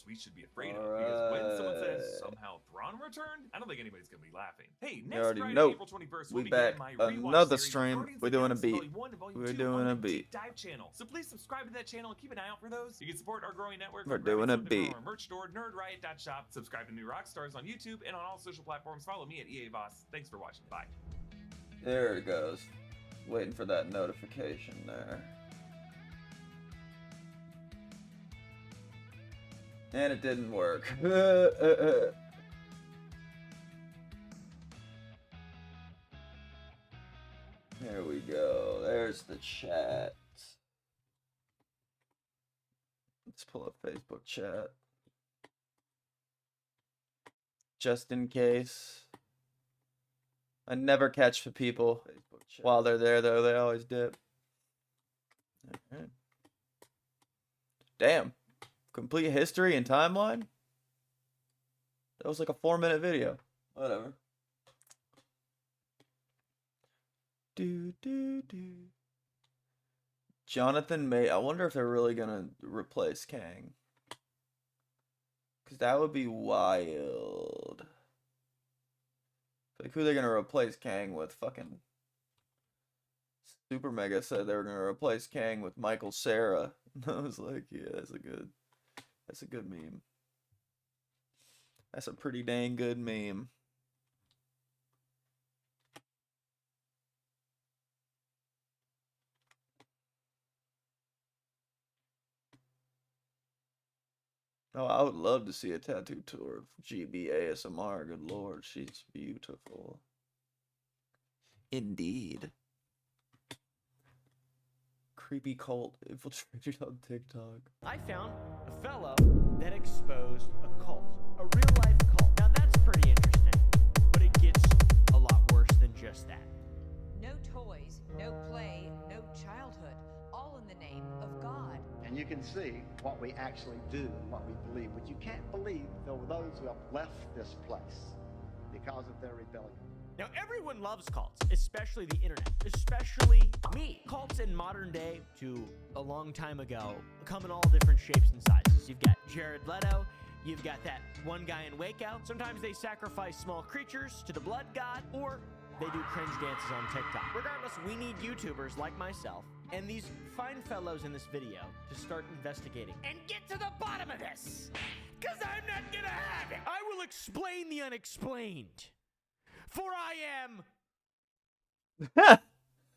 we should be afraid of. Because when someone says somehow Thrawn returned, I don't think anybody's gonna be laughing. Hey, You next already Friday, know. April 21st, We we'll back begin my rewatch another series, stream. Guardians We're of the doing a Galaxy beat. Volume 1 and Volume We're 2 doing on a the beat. Deep Dive channel. So please subscribe to that channel and keep an eye out for those. You can support our growing network. We're doing a beat. Our merch store, nerdriot.shop. Subscribe to New Rockstars on YouTube and on all social platforms. Follow me at EA Boss. Thanks for watching. Bye. There it goes. Waiting for that notification there. And it didn't work. There we go. There's the chat. Let's pull up Facebook chat. Just in case. I never catch the people while they're there, though. They always dip. Alright. Damn. Complete history and timeline? That was like a 4-minute video. Whatever. Jonathan May. I wonder if they're really gonna replace Kang. Because that would be wild. Like, who are they gonna replace Kang with? Fucking Super Mega said they were gonna replace Kang with Michael Cera. I was like, yeah, that's a good meme. That's a pretty dang good meme. Oh, I would love to see a tattoo tour of GB ASMR. Good lord, she's beautiful. Indeed. Creepy cult infiltrated on TikTok. I found a fellow that exposed a cult, a real life cult. Now that's pretty interesting, but it gets a lot worse than just that. No toys, no play, no childhood, all in the name of God. And you can see what we actually do and what we believe. But you can't believe there were those who have left this place because of their rebellion. Now everyone loves cults, especially the internet, especially me. Cults in modern day to a long time ago come in all different shapes and sizes. You've got Jared Leto, you've got that one guy in Waco. Sometimes they sacrifice small creatures to the blood god, or they do cringe dances on TikTok. Regardless, we need YouTubers like myself and these fine fellows in this video to start investigating and get to the bottom of this. Cause I'm not gonna have it. I will explain the unexplained. For I am.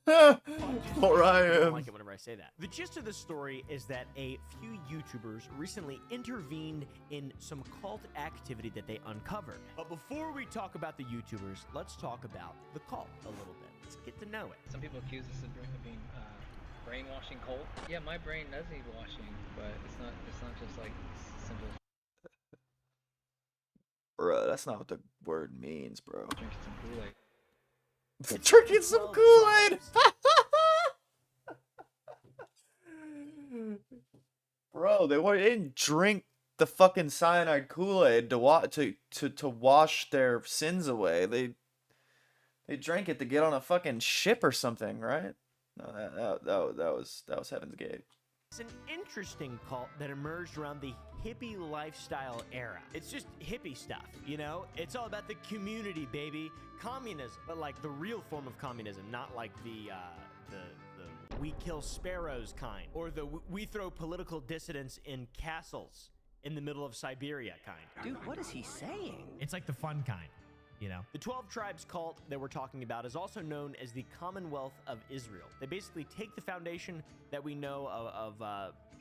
For I I don't am. like it whenever I say that. The gist of the story is that a few YouTubers recently intervened in some cult activity that they uncovered. But before we talk about the YouTubers, let's talk about the cult a little bit. Let's get to know it. Some people accuse us of being brainwashing cult. Yeah, my brain does need washing, but it's not just like simple Bruh, that's not what the word means, bro. drinking some Kool-Aid. Drinking some Kool-Aid. Bro, they didn't drink the fucking cyanide Kool-Aid to wash their sins away. They drank it to get on a fucking ship or something, right? No, that was Heaven's Gate. It's an interesting cult that emerged around the hippie lifestyle era. It's just hippie stuff, you know? It's all about the community, baby. Communism, but like the real form of communism, not like the we kill sparrows kind, or the we throw political dissidents in castles in the middle of Siberia kind. Dude, what is he saying? It's like the fun kind, you know? The 12 Tribes cult that we're talking about is also known as the Commonwealth of Israel. They basically take the foundation that we know of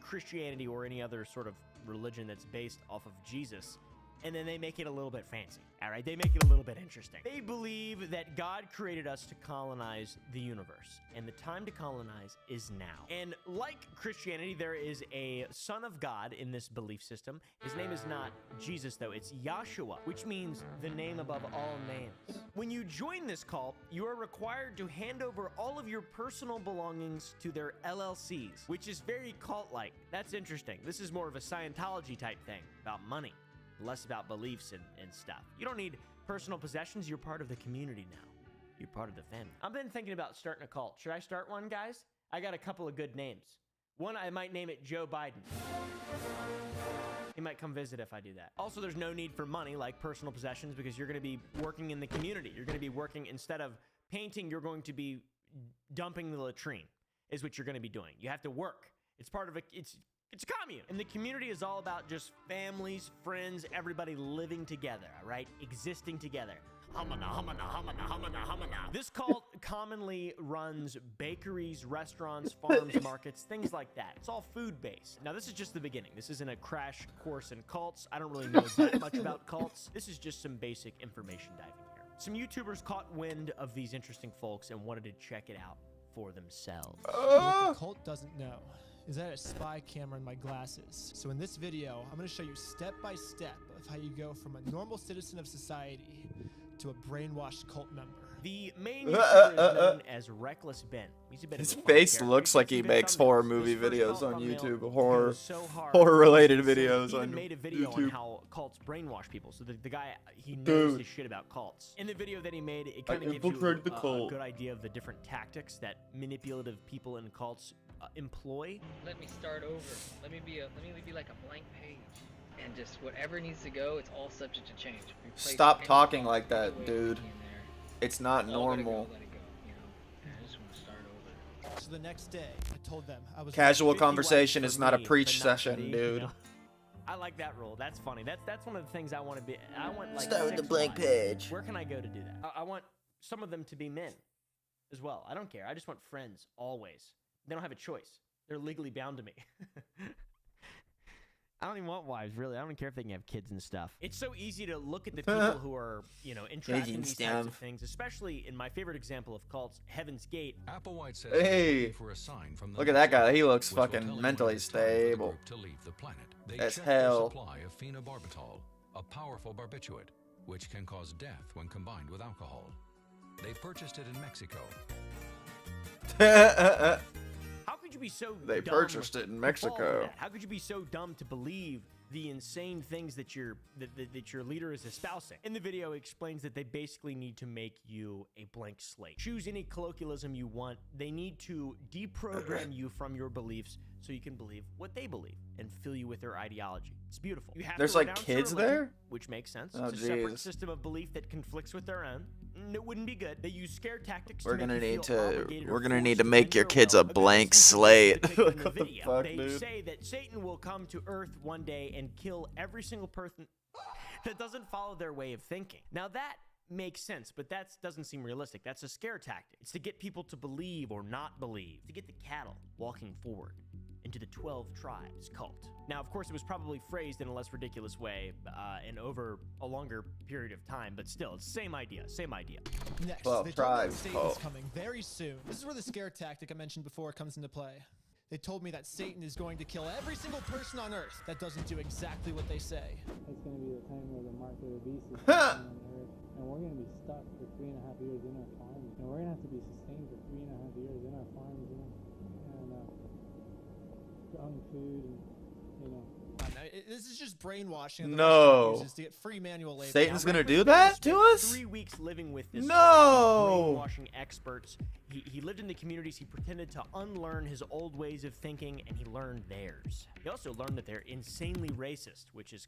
Christianity or any other sort of religion that's based off of Jesus, and then they make it a little bit fancy, all right? They make it a little bit interesting. They believe that God created us to colonize the universe, and the time to colonize is now. And like Christianity, there is a son of God in this belief system. His name is not Jesus, though. It's Yahshua, which means the name above all names. When you join this cult, you are required to hand over all of your personal belongings to their LLCs, which is very cult-like. That's interesting. This is more of a Scientology type thing, about money, less about beliefs and stuff. You don't need personal possessions. You're part of the community now. You're part of the family. I've been thinking about starting a cult. Should I start one, guys? I got a couple of good names. One, I might name it Joe Biden. He might come visit if I do that. Also, there's no need for money like personal possessions because you're going to be working in the community. You're going to be working, instead of painting, you're going to be dumping the latrine is what you're going to be doing. You have to work. It's part of it's a commune. And the community is all about just families, friends, everybody living together, all right? Existing together. This cult commonly runs bakeries, restaurants, farms, markets, things like that. It's all food-based. Now, this is just the beginning. This isn't a crash course in cults. I don't really know that much about cults. This is just some basic information diving here. Some YouTubers caught wind of these interesting folks and wanted to check it out for themselves. What the cult doesn't know is that I have a spy camera in my glasses. So in this video, I'm going to show you step by step of how you go from a normal citizen of society to a brainwashed cult member. The main YouTuber is known as Reckless Ben. He's a bit His of a funny face character. looks like he Even makes thumbnails. horror His movie first videos cult on thumbnail YouTube, goes so hard. horror-related He videos even on made a video on YouTube. how cults brainwash people. So the guy, he knows Dude. his shit about cults. In the video that he made, it kind I of gives you infiltrated the a cult. good idea of the different tactics that manipulative people in cults employ. Let me start over. Let me be like a blank page, and just whatever needs to go, it's all subject to change. Replace Stop any talking thought, like any that, way of dude. thinking in there. It's not All gotta go, normal. let it go, you know? And I just want to start over. So the next day, I told them I was Casual 50 conversation likes is for not a me, but preach not session, for thee, dude. you know? I like that rule. That's funny. That's one of the things I want to be. I want like Start with the sex blank wise. page. Where can I go to do that? I want some of them to be men as well. I don't care. I just want friends always. They don't have a choice. They're legally bound to me. I don't even want wives, really. I don't care if they can have kids and stuff. It's so easy to look at the people who are, entrapped in these types of things, especially in my favorite example of cults, Heaven's Gate. Applewhite says Hey, for a sign from the look at that guy. He looks which will fucking tell you mentally when it's time for the stable. group to leave the planet. They As check hell. their supply of phenobarbital, a powerful barbiturate, which can cause death when combined with alcohol. They purchased it in Mexico. How could you be so They dumb purchased it in to fall Mexico. for that? How could you be so dumb to believe the insane things that your leader is espousing? In the video, it explains that they basically need to make you a blank slate. Choose any colloquialism you want. They need to deprogram you from your beliefs so you can believe what they believe and fill you with their ideology. It's beautiful. You have There's, to like, renounce your kids religion, there? which makes sense. Oh, It's a separate jeez. system of belief that conflicts with their own. It wouldn't be good. They use scare tactics. We're to make gonna you need feel to. obligated or We're gonna forced need to to make bend your your kids will. a A good blank instance is slate. depicted in the What the video. fuck, They dude? say that Satan will come to Earth one day and kill every single person that doesn't follow their way of thinking. Now that makes sense, but that doesn't seem realistic. That's a scare tactic. It's to get people to believe or not believe, to get the cattle walking forward into the 12 tribes cult. Now, of course, it was probably phrased in a less ridiculous way and over a longer period of time, but still, it's the same idea, same idea. Next, Well, they told me that tribes, Satan's oh. coming very soon. This is where the scare tactic I mentioned before comes into play. They told me that Satan is going to kill every single person on Earth that doesn't do exactly what they say. It's going to be the time where the mark of the beast is coming on the earth, and we're going to be stuck for 3.5 years in our farms, and we're going to have to be sustained for 3.5 years in our farms, and growing food, and This is just brainwashing. that the No. West uses to get free manual labor. Satan's Now, gonna Reckless do Ben that spent to us? 3 weeks living with this No. brainwashing experts. He lived in the communities. He pretended to unlearn his old ways of thinking, and he learned theirs. He also learned that they're insanely racist, which is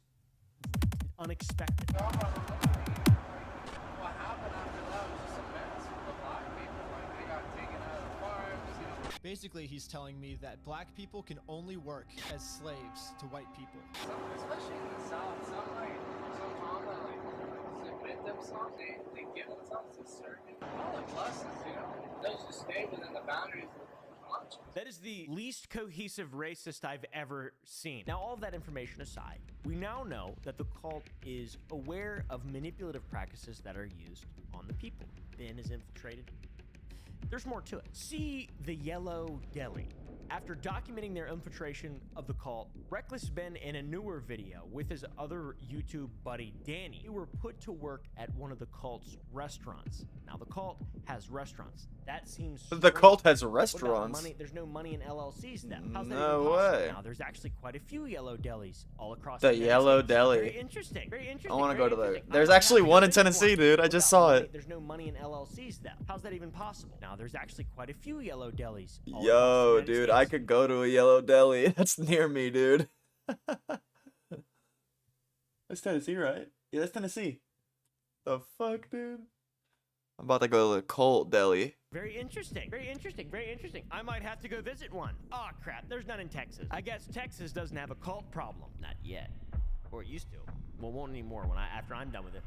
unexpected. What happened after that was just events for the black people, like they got taken out of the farms, you know. Basically, he's telling me that black people can only work as slaves to white people. Especially in the South, some town that submit themselves, they give themselves to certain classes, you know. Those just stay within the boundaries of the conscience. That is the least cohesive racist I've ever seen. Now, all of that information aside, we now know that the cult is aware of manipulative practices that are used on the people. Ben is infiltrated. There's more to it. See the Yellow Deli. After documenting their infiltration of the cult, Reckless Ben, in a newer video with his other YouTube buddy Danny, were put to work at one of the cult's restaurants. Now, the cult has restaurants. That seems The strange. cult has What about restaurants. money? There's no money in LLCs though. How's that No even possible? way. Now, there's actually quite a few Yellow Delis all across The United Yellow States. Deli. Very interesting. Very interesting. I want to very go to the. interesting. There's I'm actually happy one to in visit Tennessee, one. dude. I What just about saw money? it. There's no money in LLCs though. How's that even possible? Now, there's actually quite a few Yellow Delis. all across the Yo, United dude, States. I could go to a Yellow Deli. That's near me, dude. That's Tennessee, right? Yeah, that's Tennessee. The fuck, dude? I'm about to go to the Colt Deli. Very interesting. Very interesting. Very interesting. I might have to go visit one. Oh, crap. There's none in Texas. I guess Texas doesn't have a cult problem. Not yet. Or it used to. Well, won't anymore after I'm done with it.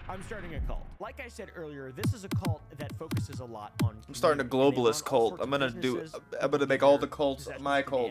I'm starting a cult. Like I said earlier, this is a cult that focuses a lot on. I'm starting a globalist cult. I'm gonna make all the cults my cult.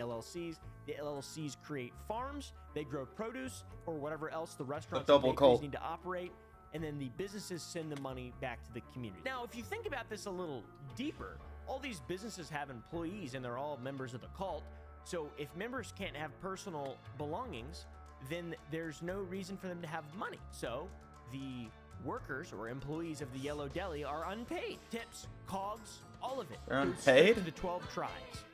The LLCs create farms, they grow produce, or whatever else the restaurants double and bakeries cult. need to operate, and then the businesses send the money back to the community. Now, if you think about this a little deeper, all these businesses have employees, and they're all members of the cult. So if members can't have personal belongings, then there's no reason for them to have money. So the workers or employees of the Yellow Deli are unpaid. Tips, cogs, all of it. They're goes straight unpaid? to the 12 tribes.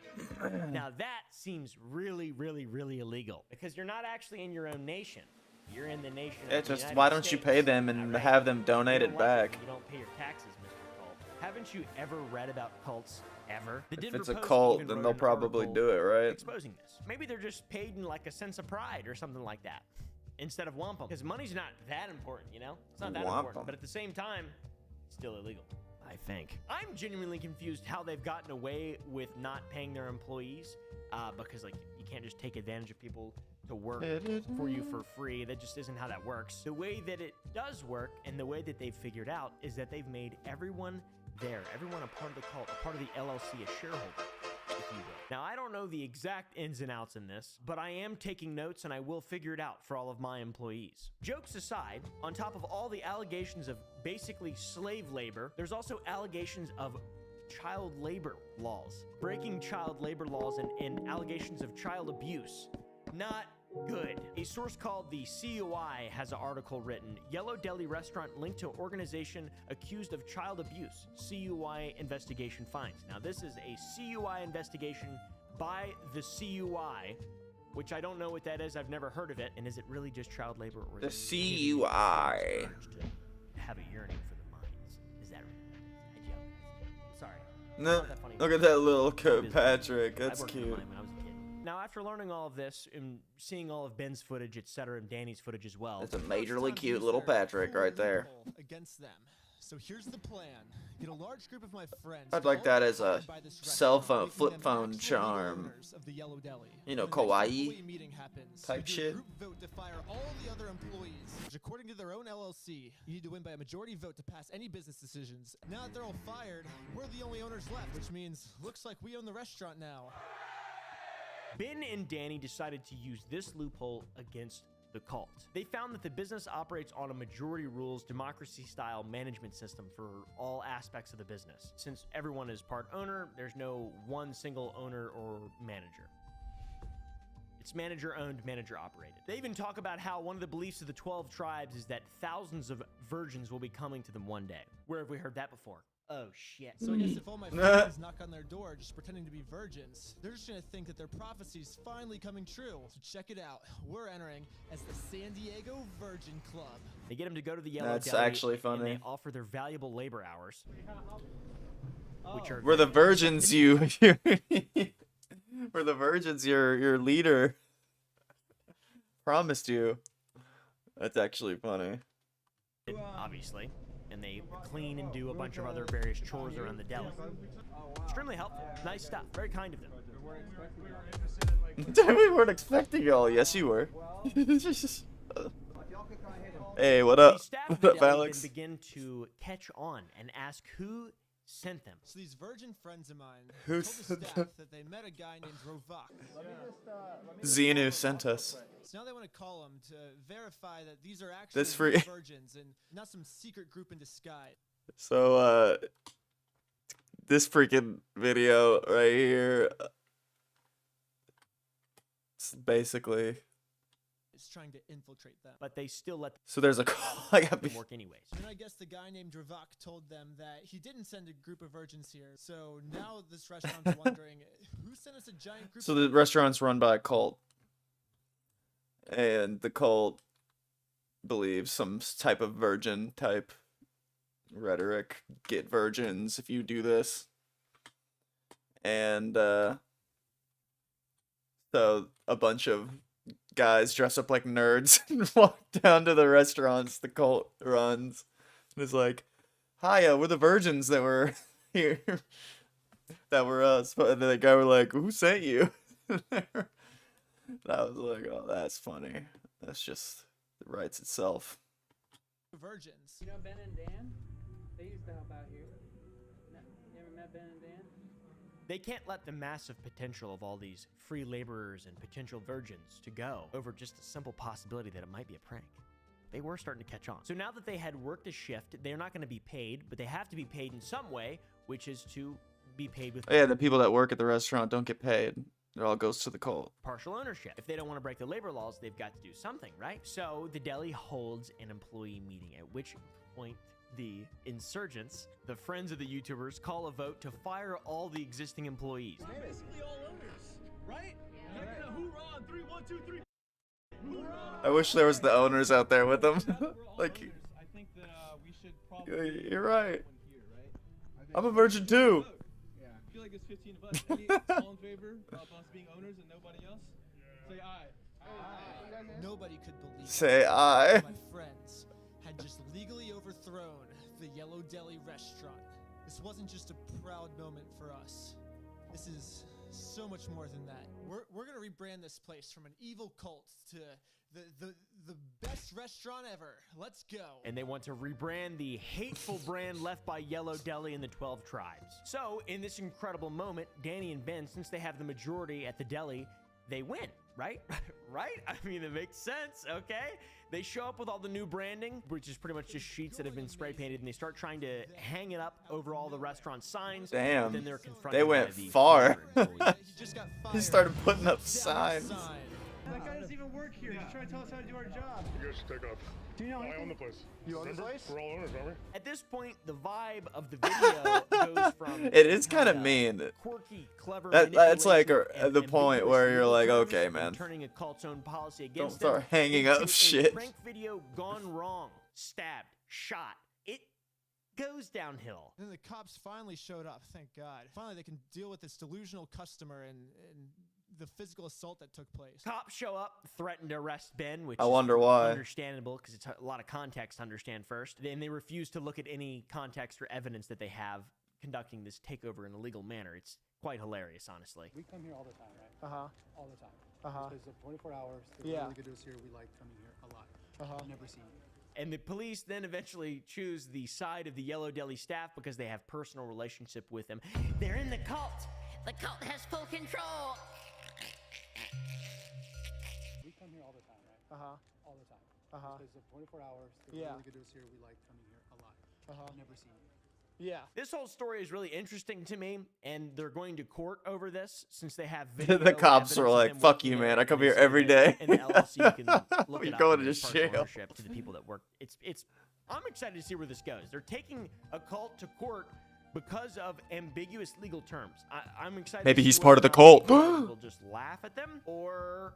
Now that seems really, really, really illegal because you're not actually in your own nation. You're in the nation. Yeah, of the just United why don't you States. pay them and All right. have them donate You it don't like back? You don't pay your taxes, Mr. Cult. Haven't you ever read about cults ever? The If Denver it's a Post cult, even then wrote they'll an probably article do it, right? exposing this. Maybe they're just paid in like a sense of pride or something like that, instead of wampum. Because money's not that important, you know? It's not that Wampum. important. But at the same time, it's still illegal. I think. I'm genuinely confused how they've gotten away with not paying their employees, because like you can't just take advantage of people to work for you for free. That just isn't how that works. The way that it does work and the way that they've figured out is that they've made everyone there, everyone a part of the cult, a part of the LLC, a shareholder, if you will. Now, I don't know the exact ins and outs in this, but I am taking notes and I will figure it out for all of my employees. Jokes aside, on top of all the allegations of basically slave labor, there's also allegations of child labor laws, breaking child labor laws and allegations of child abuse. Not good. A source called the CUI has an article written, Yellow Deli restaurant linked to organization accused of child abuse. CUI investigation finds. Now this is a CUI investigation by the CUI, which I don't know what that is. I've never heard of it. And is it really just child labor or is The it CUI. to have a yearning for the mines? Is that a joke? Sorry. No, Not that funny. look at that little It is. Patrick. I That's worked in a cute. mine when I was a kid. Now, after learning all of this and seeing all of Ben's footage, etc., and Danny's footage as well, That's a Now it's majorly time to cute use little their Patrick cool right there. loophole against them. So here's the plan. Get a large group of my friends. I'd to like all that get as a hired by this cell restaurant, phone, making flip them phone actual legal charm. owners of the Yellow Deli. You know, When the next kawaii employee meeting happens, type you do a shit. group vote to fire all the other employees, which according to their own LLC, you need to win by a majority vote to pass any business decisions. Now that they're all fired, we're the only owners left, which means looks like we own the restaurant now. Ben and Danny decided to use this loophole against the cult. They found that the business operates on a majority rules, democracy-style management system for all aspects of the business. Since everyone is part owner, there's no one single owner or manager. It's manager-owned, manager-operated. They even talk about how one of the beliefs of the 12 tribes is that thousands of virgins will be coming to them one day. Where have we heard that before? Oh, shit. So I guess if all my friends knock on their door just pretending to be virgins, they're just gonna think that their prophecy's finally coming true. So check it out. We're entering as the San Diego Virgin Club. They get them to go to the Yellow That's Deli, actually and funny. they offer their valuable labor hours, which are We're the virgins, you. We're the virgins. Your leader promised you. That's actually funny. obviously, and they clean and do a bunch of other various chores around the deli. Extremely helpful. Nice stuff. Very kind of them. We weren't expecting y'all. Yes, you were. Hey, what up? The staff of What the up, deli Alex? then begin to catch on and ask who sent them. So these virgin friends of mine Who told the sent staff them? that they met a guy named Rovak. Xenu sent us. So now they want to call him to verify that these are actually This free- real virgins and not some secret group in disguise. So, this freaking video right here. It's basically. Is trying to infiltrate them. But they still let So there's a call. I got them work anyways. And I guess the guy named Rovak told them that he didn't send a group of virgins here. So now this restaurant's wondering who sent us a giant group. So the restaurant's run by a cult. And the cult believes some type of virgin type rhetoric. Get virgins if you do this. And so a bunch of guys dress up like nerds and walk down to the restaurants the cult runs. And it's like, hi, we're the virgins that were here. That were us. And the guy were like, who sent you? That was like, oh, that's funny. That's just, it writes itself. Virgins. You know Ben and Dan? They used to help out here. You ever met Ben and Dan? They can't let the massive potential of all these free laborers and potential virgins to go over just a simple possibility that it might be a prank. They were starting to catch on. So now that they had worked a shift, they're not going to be paid, but they have to be paid in some way, which is to be paid with... Oh, yeah, the people that work at the restaurant don't get paid. It all goes to the cult. Partial ownership. If they don't want to break the labor laws, they've got to do something, right? So the deli holds an employee meeting, at which point the insurgents, the friends of the YouTubers, call a vote to fire all the existing employees. Basically all owners, right? Like a hoorah on 3, 1, 2, 3. Hoorah! I wish there was the owners out there with them. Like, I think that we should probably you're right. here, right? I'm a virgin too. Yeah. I feel like it's 15 of us. Any all in favor of us being owners and nobody else? Say aye. Nobody could believe Say it. aye. My friends had just legally overthrown the Yellow Deli restaurant. This wasn't just a proud moment for us. This is so much more than that. We're gonna rebrand this place from an evil cult to the best restaurant ever. Let's go. And they want to rebrand the hateful brand left by Yellow Deli and the 12 tribes. So in this incredible moment, Danny and Ben, since they have the majority at the deli, they win, right? Right? I mean, it makes sense, okay? They show up with all the new branding, which is pretty much just sheets that have been spray painted, and they start trying to hang it up over all the restaurant signs. Damn. Then they're confronted They went by the far. He He started putting up signs. That guy doesn't even work here. He's trying to tell us how to do our job. You guys should take off. Do you know I own the place. You own the Remember? place? We're all owners, aren't we? At this point, the vibe of the video goes from It is kind of mean. quirky, clever That's like manipulation the and point ambiguous where you're legal like, terms okay, and man. turning a cult's own policy Don't against start them hanging into up a shit. prank video gone wrong, stabbed, shot. It goes downhill. Then the cops finally showed up, thank God. Finally, they can deal with this delusional customer and the physical assault that took place. Cops show up, threaten to arrest Ben, which I wonder why. is understandable because it's a lot of context to understand first. And they refuse to look at any context or evidence that they have conducting this takeover in a legal manner. It's quite hilarious, honestly. We come here all the time, right? Uh-huh. All the time. Uh-huh. Because of 24 hours. There's Yeah. really good news here. We like coming here a lot. Uh-huh. I've never seen it. And the police then eventually choose the side of the Yellow Deli staff because they have personal relationship with them. They're in the cult. The cult has full control. We come here all the time, right? Uh-huh. All the time. Uh-huh. Because of 24 hours. There's Yeah. really good news here. We like coming here a lot. Uh-huh. I've never seen it. Yeah. This whole story is really interesting to me, and they're going to court over this since they have video The cops evidence were of like, them "Fuck working you, there, man. I and come they here say every that day." in the LLC, you can look We it up, going and to there's partial jail. ownership to the people that work. It's. I'm excited to see where this goes. They're taking a cult to court because of ambiguous legal terms. I'm excited. Maybe to see he's part of whether the or not cult. We'll just laugh at them, or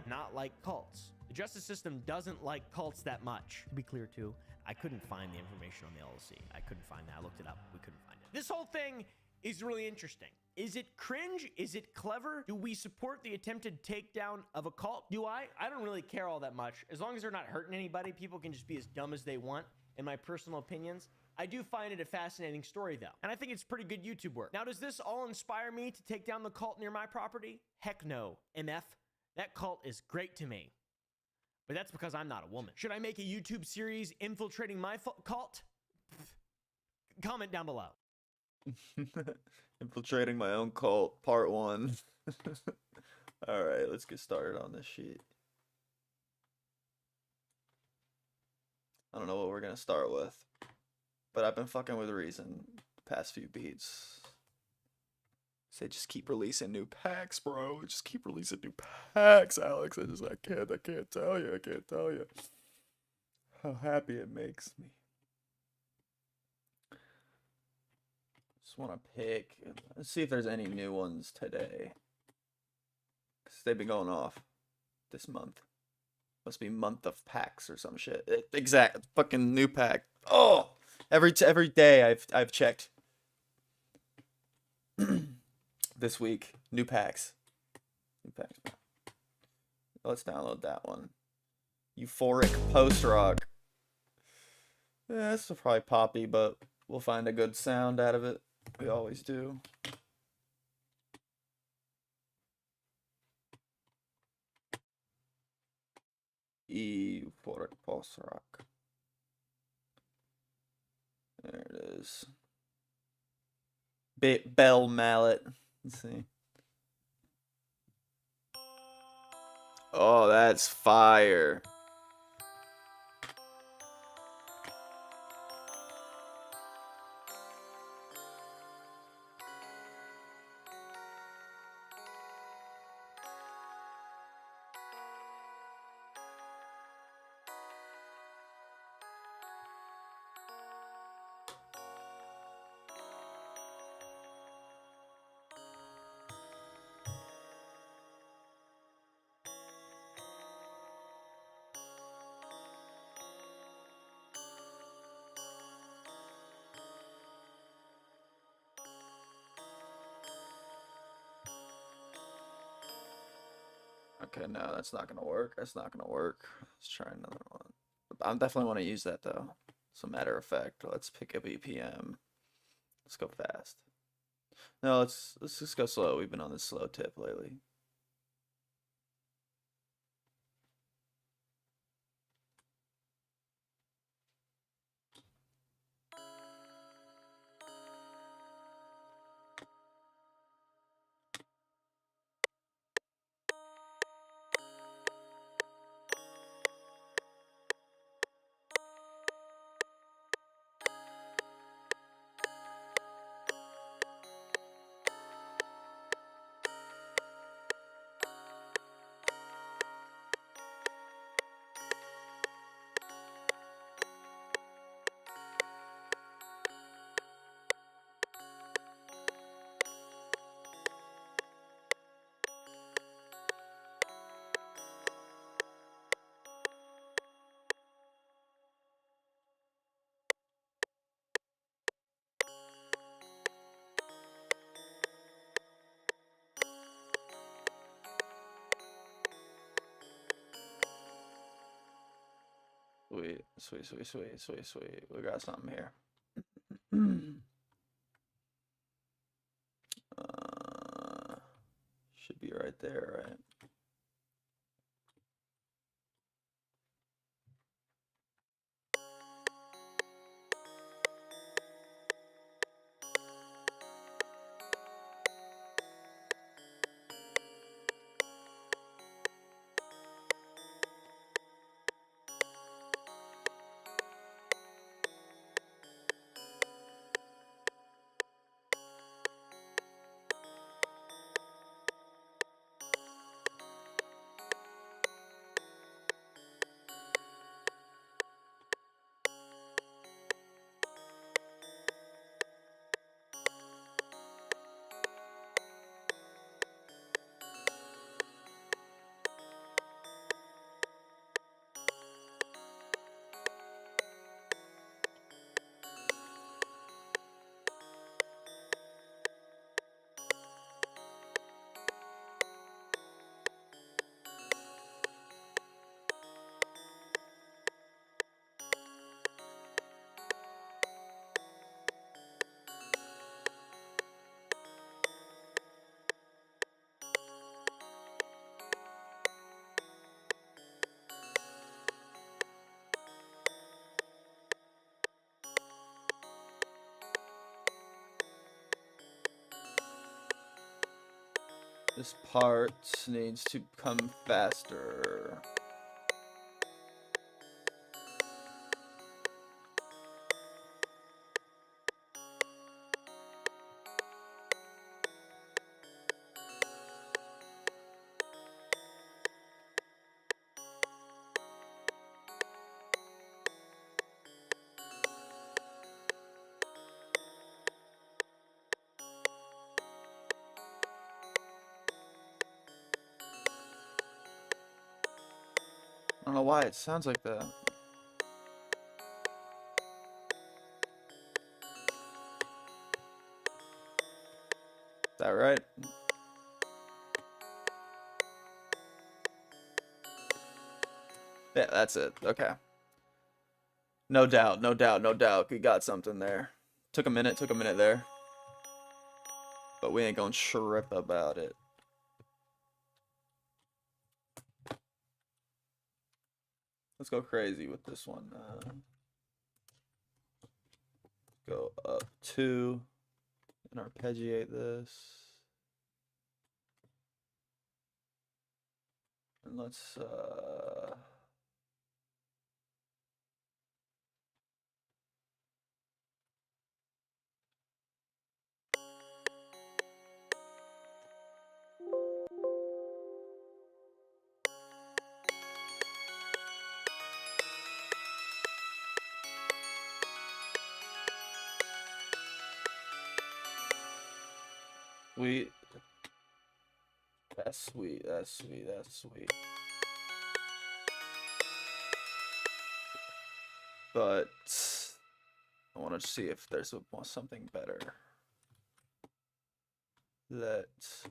not like cults. The justice system doesn't like cults that much. To be clear, too, I couldn't find the information on the LLC. I couldn't find that. I looked it up. We couldn't find it. This whole thing is really interesting. Is it cringe? Is it clever? Do we support the attempted takedown of a cult? Do I? I don't really care all that much. As long as they're not hurting anybody, people can just be as dumb as they want, in my personal opinions. I do find it a fascinating story, though, and I think it's pretty good YouTube work. Now, does this all inspire me to take down the cult near my property? Heck no. MF, that cult is great to me. But that's because I'm not a woman. Should I make a YouTube series infiltrating my cult? Comment down below. Infiltrating my own cult, part 1. Alright, let's get started on this shit. I don't know what we're gonna start with, but I've been fucking with Reason the past few beats. Say just keep releasing new packs, bro. Just keep releasing new packs, Alex. I can't tell you how happy it makes me. Just want to pick. Let's see if there's any new ones today. Cause they've been going off this month. Must be month of packs or some shit. Exact fucking new pack. Oh, every day I've checked. This week, new packs. New packs. Let's download that one. Euphoric post-rock. Yeah, this is probably poppy, but we'll find a good sound out of it. We always do. Euphoric post-rock. There it is. Bell mallet. Let's see. Oh, that's fire. Okay, no, that's not gonna work. That's not gonna work. Let's try another one. I definitely want to use that though. As a matter of fact, let's pick a BPM. Let's go fast. No, let's just go slow. We've been on this slow tip lately. Sweet, sweet, sweet, sweet, sweet, sweet. We got something here. Should be right there, right? This part needs to come faster. I don't know why it sounds like that. Is that right? Yeah, that's it. Okay. No doubt, no doubt, no doubt. We got something there. Took a minute there. But we ain't gonna trip about it. Let's go crazy with this one. Go up 2 and arpeggiate this. And let's sweet. That's sweet, that's sweet, that's sweet. But I want to see if there's something better. Let's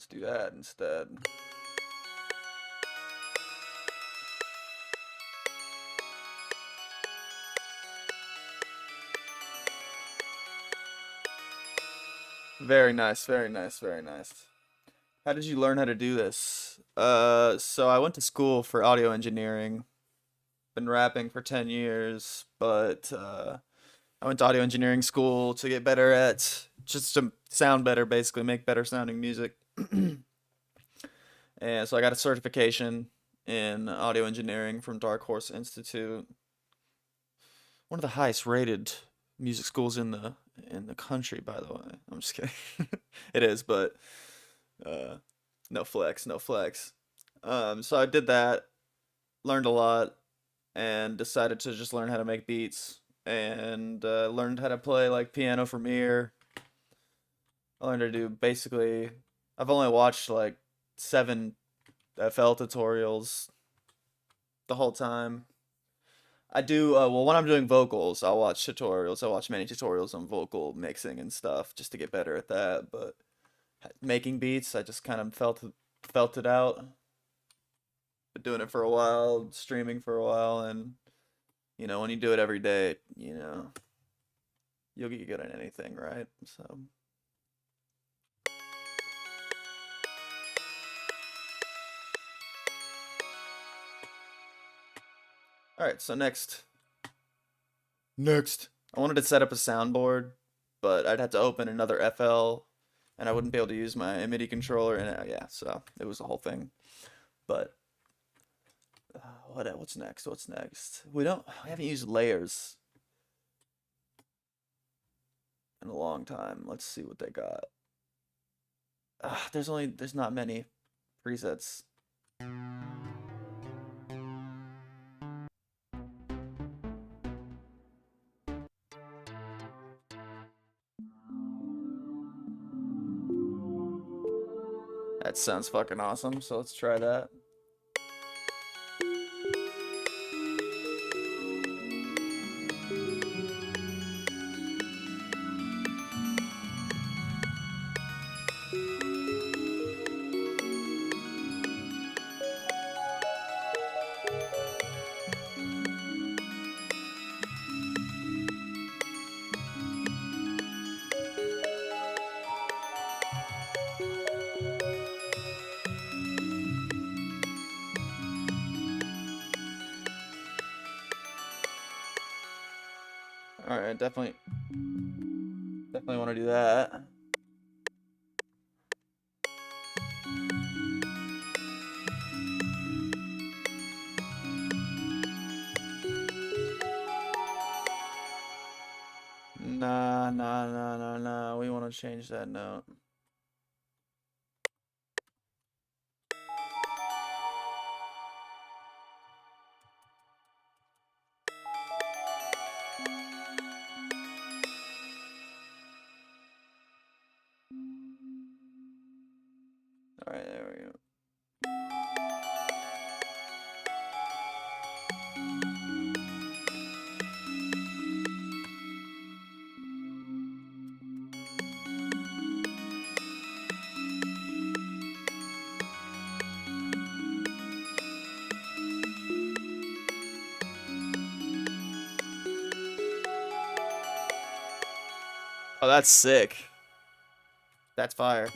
do that instead. Very nice, very nice, very nice. How did you learn how to do this? So I went to school for audio engineering. Been rapping for 10 years, but I went to audio engineering school to get better at, just to sound better, basically, make better sounding music. And so I got a certification in audio engineering from Dark Horse Institute. One of the highest rated music schools in the country, by the way. I'm just kidding. It is, but no flex, no flex. So I did that, learned a lot, and decided to just learn how to make beats, and learned how to play like piano from ear. I learned to do basically, I've only watched like 7 FL tutorials the whole time. I do, well, when I'm doing vocals, I'll watch tutorials. I watch many tutorials on vocal mixing and stuff just to get better at that. But making beats, I just kind of felt it out. Been doing it for a while, streaming for a while, and you know, when you do it every day, you know, you'll get good at anything, right? So. Alright, so next, I wanted to set up a soundboard, but I'd have to open another FL, and I wouldn't be able to use my MIDI controller, and yeah, so it was a whole thing. But what's next? What's next? We haven't used layers in a long time. Let's see what they got. There's not many presets. That sounds fucking awesome, so let's try that. Alright, definitely want to do that. Nah. We want to change that note. Alright, there we go. Oh, that's sick. That's fire.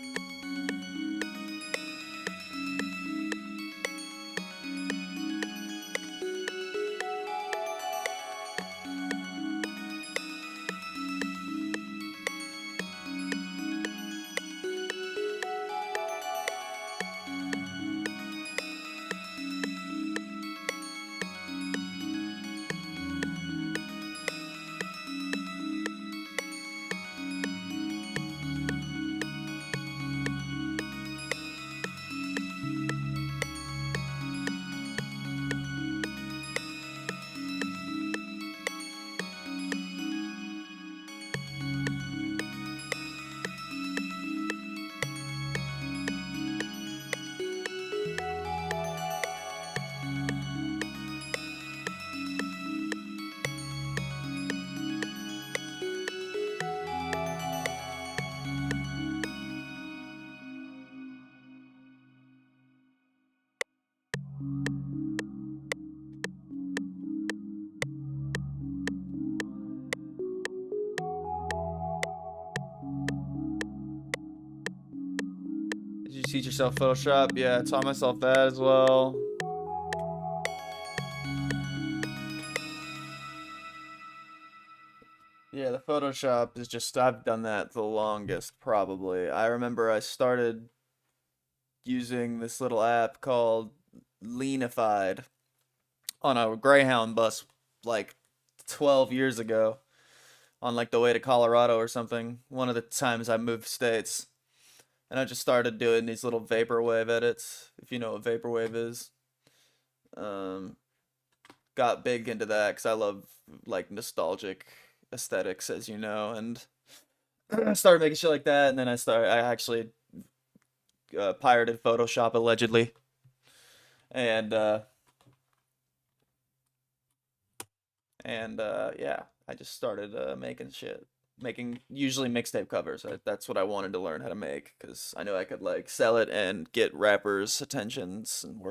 Did you teach yourself Photoshop? Yeah, I taught myself that as well. Yeah, the Photoshop is just, I've done that the longest, probably. I remember I started using this little app called Leanified on a Greyhound bus like 12 years ago on like the way to Colorado or something. One of the times I moved states. And I just started doing these little vaporwave edits, if you know what vaporwave is. Got big into that because I love like nostalgic aesthetics, as you know, and I started making shit like that. And then I actually pirated Photoshop allegedly, and yeah, I just started making shit. Making usually mixtape covers. That's what I wanted to learn how to make because I knew I could like sell it and get rappers' attentions and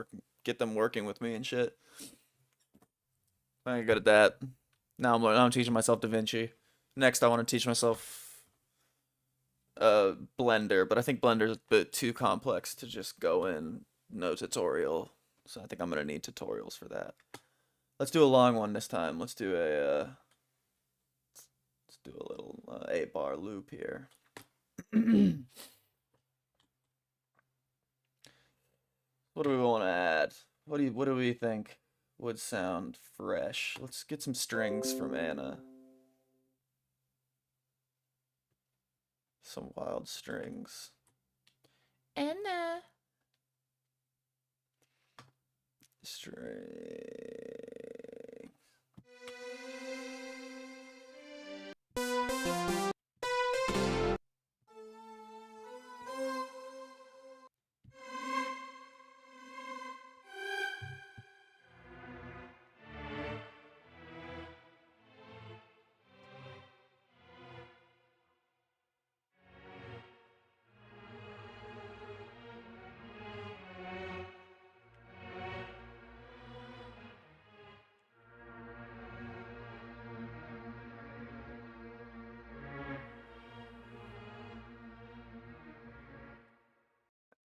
get them working with me and shit. I ain't good at that. Now I'm teaching myself DaVinci. Next, I want to teach myself Blender, but I think Blender's a bit too complex to just go in no tutorial. So I think I'm gonna need tutorials for that. Let's do a long one this time. Let's do a little 8-bar loop here. What do we want to add? What do we think would sound fresh? Let's get some strings from Anna. Some wild strings. Anna. String.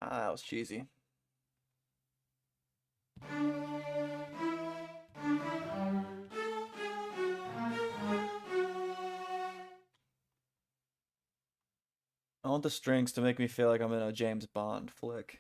Ah, that was cheesy. I want the strings to make me feel like I'm in a James Bond flick.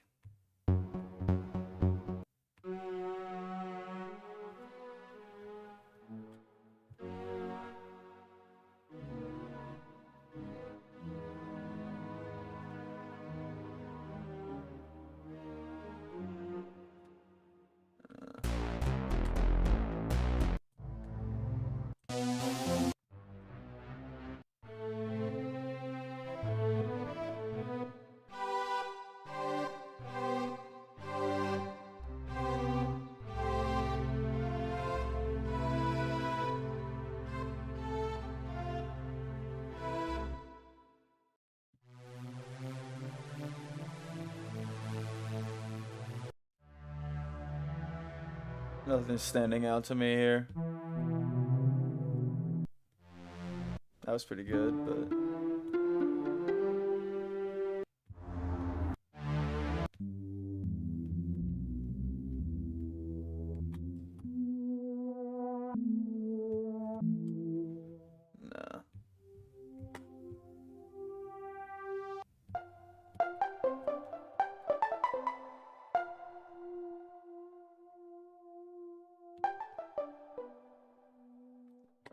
Nothing's standing out to me here. That was pretty good, but... Nah.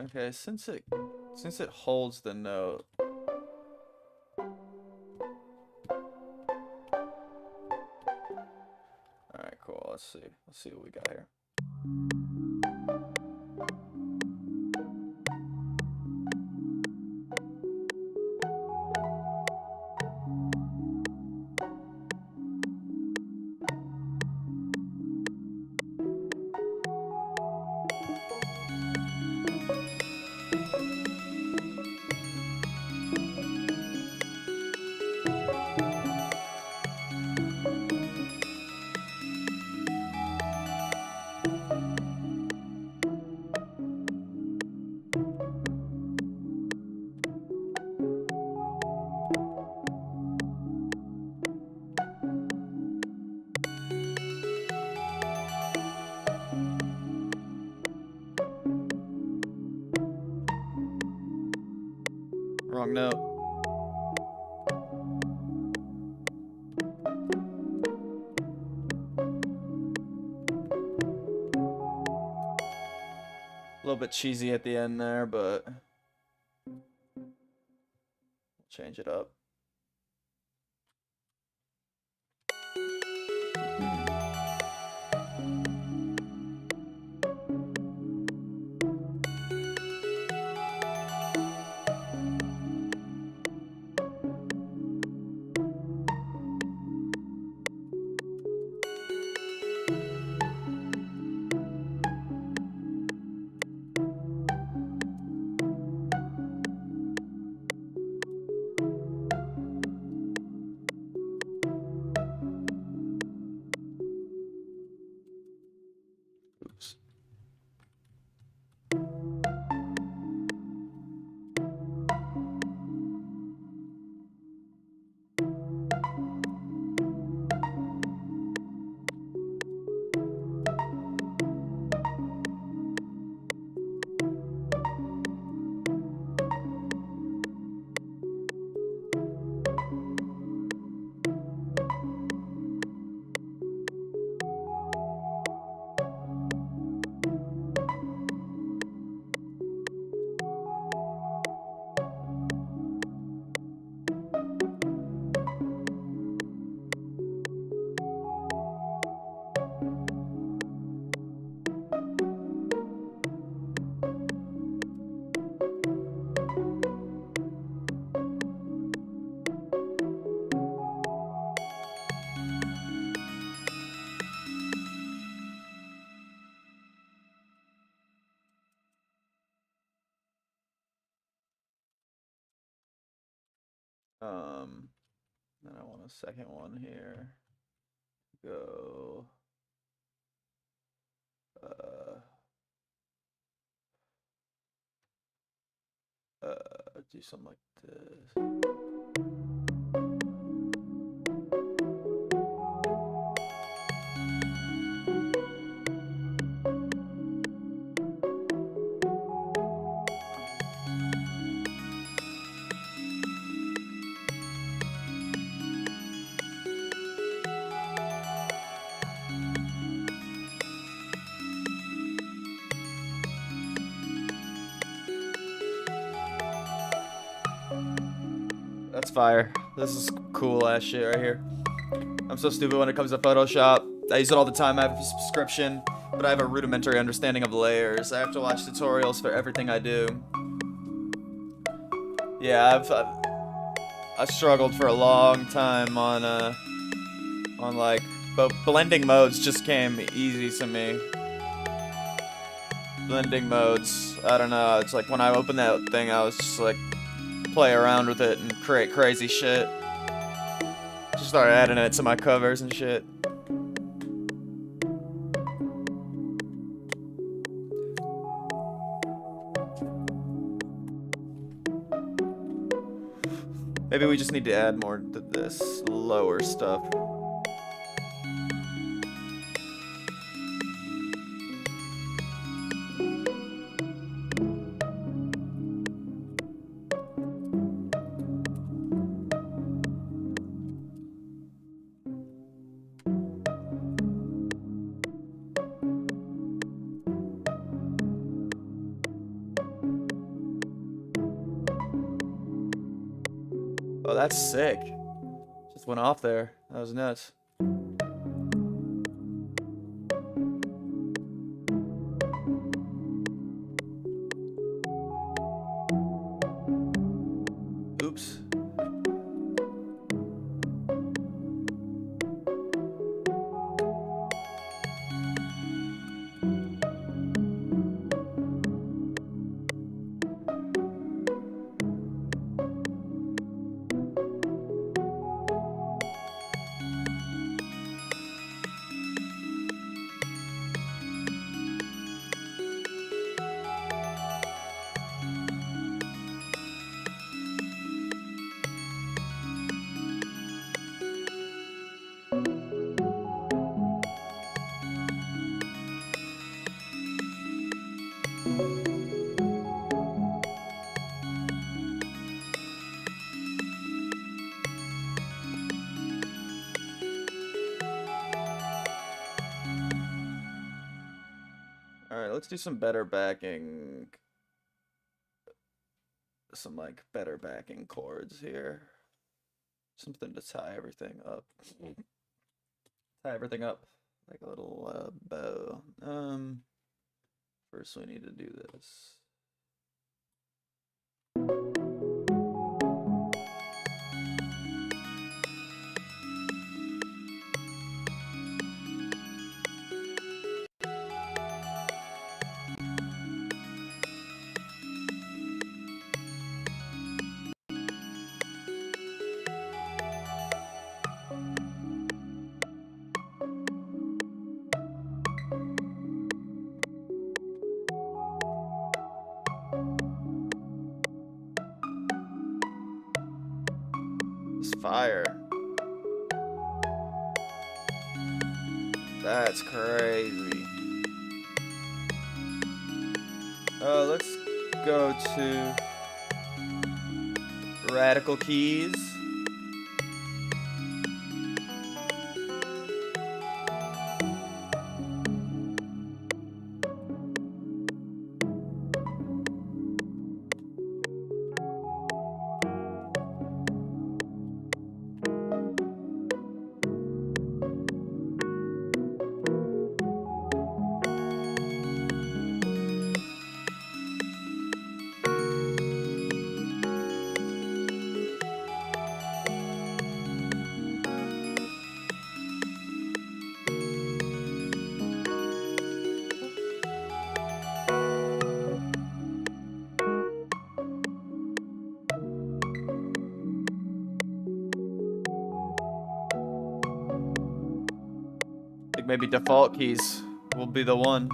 Okay, since it holds the note. Alright, cool. Let's see. Let's see what we got here. Wrong note. A little bit cheesy at the end there, but we'll change it up. Oops. Then I want a second one here. Go. Do something like this. fire. This is cool ass shit right here. I'm so stupid when it comes to Photoshop. I use it all the time. I have a subscription, but I have a rudimentary understanding of layers. I have to watch tutorials for everything I do. Yeah, I've struggled for a long time on like, but blending modes just came easy to me. Blending modes, I don't know, it's like when I opened that thing, I was just like, play around with it and create crazy shit. Just started adding it to my covers and shit. Maybe we just need to add more to this lower stuff. Oh, that's sick. Just went off there. That was nuts. Oops. Alright, let's do some better backing. Some, like, better backing chords here. Something to tie everything up. Tie everything up like a little bow. First we need to do this. It's fire. That's crazy. Let's go to Radical Keys. I think maybe default keys will be the one.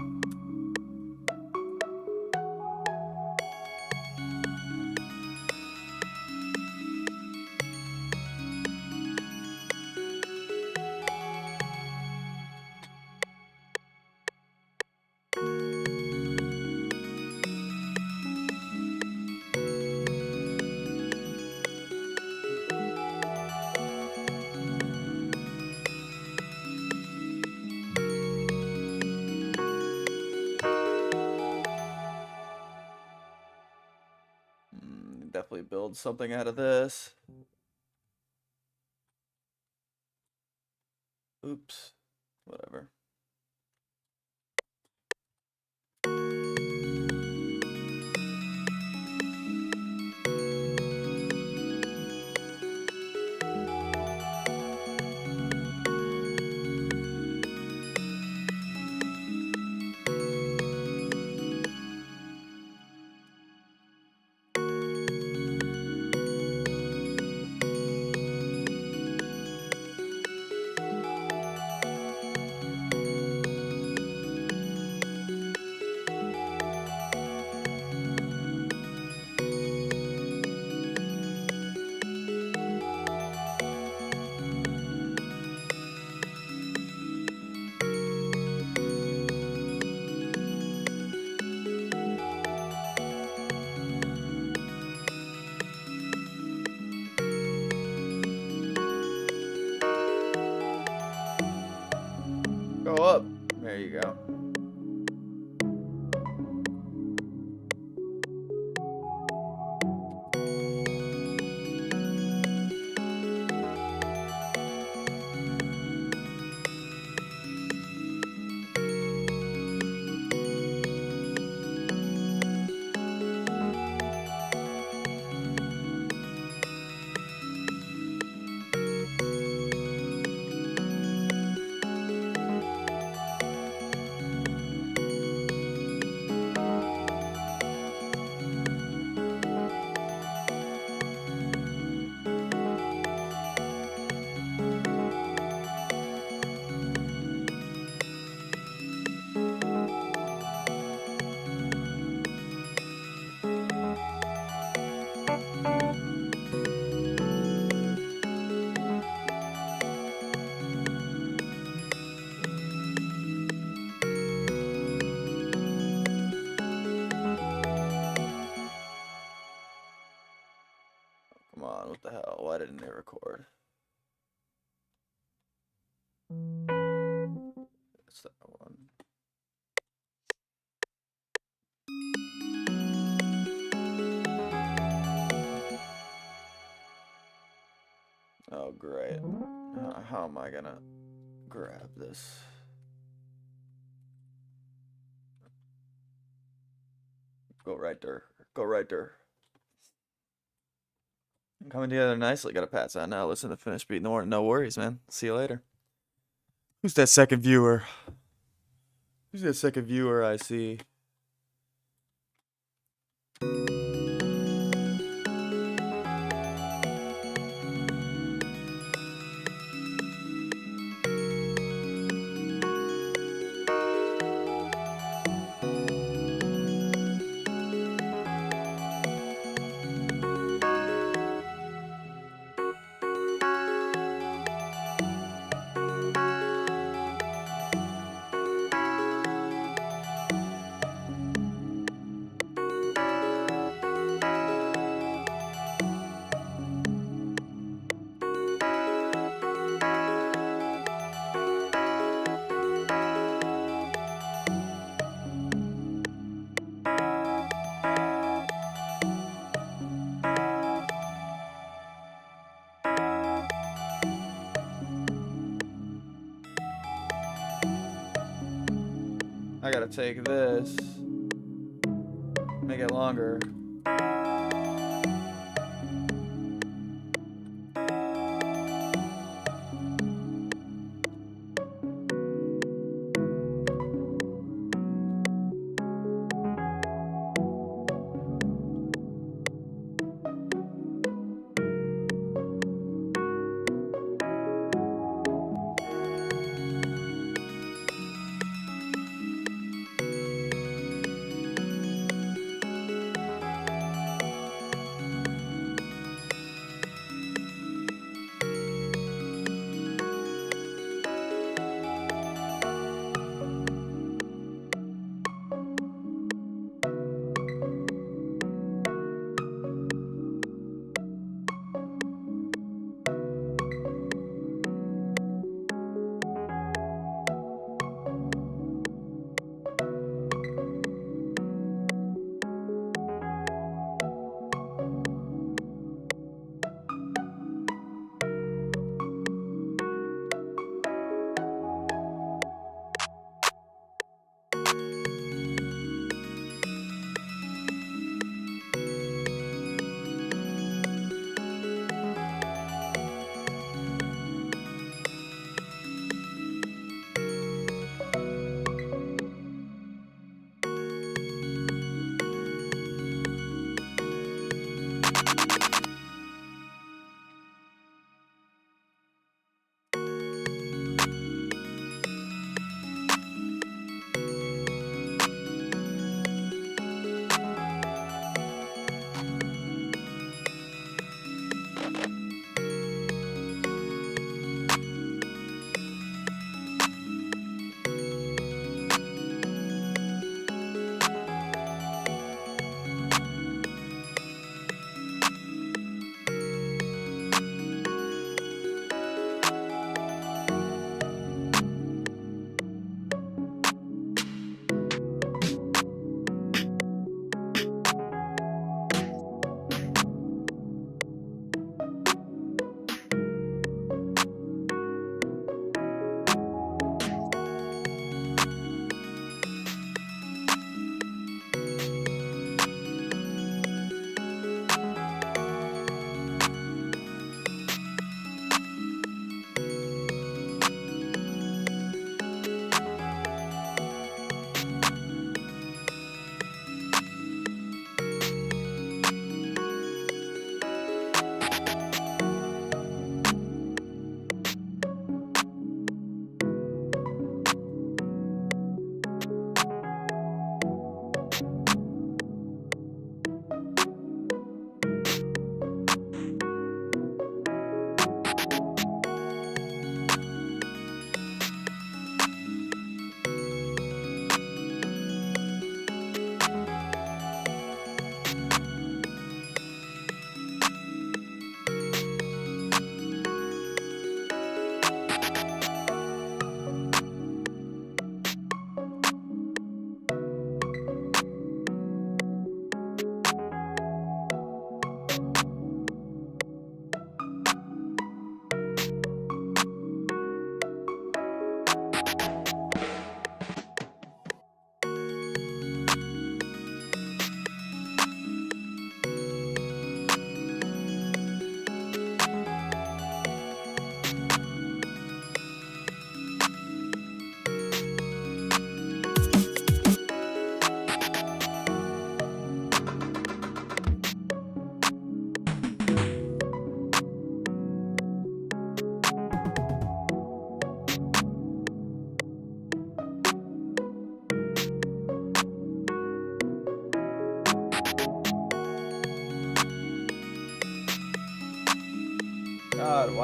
Definitely build something out of this. Oops. Whatever. Go up. There you go. Come on, what the hell? Why didn't it record? It's that one. Oh, great. How am I gonna grab this? Go right there. Go right there. Coming together nicely. Gotta pass out now. Listen to the finished beat. No worries, man. See you later. Who's that second viewer? Who's that second viewer I see? I gotta take this, make it longer.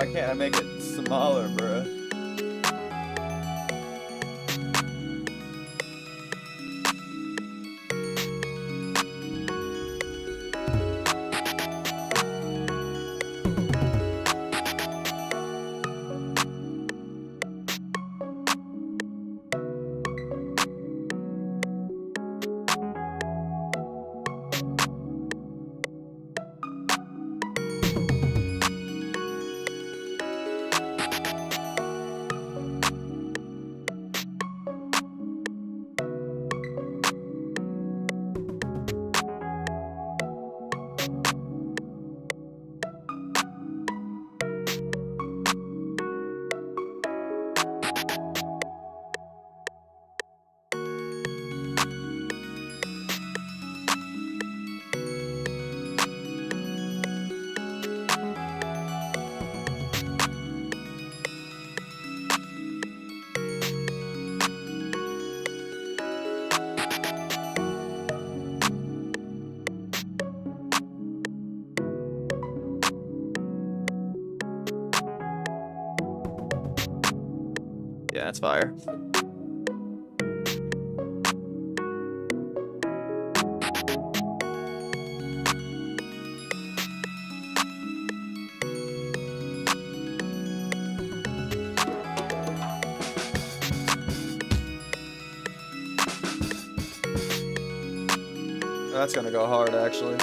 Why can't I make it smaller, bruh? Yeah, that's fire. That's gonna go hard, actually.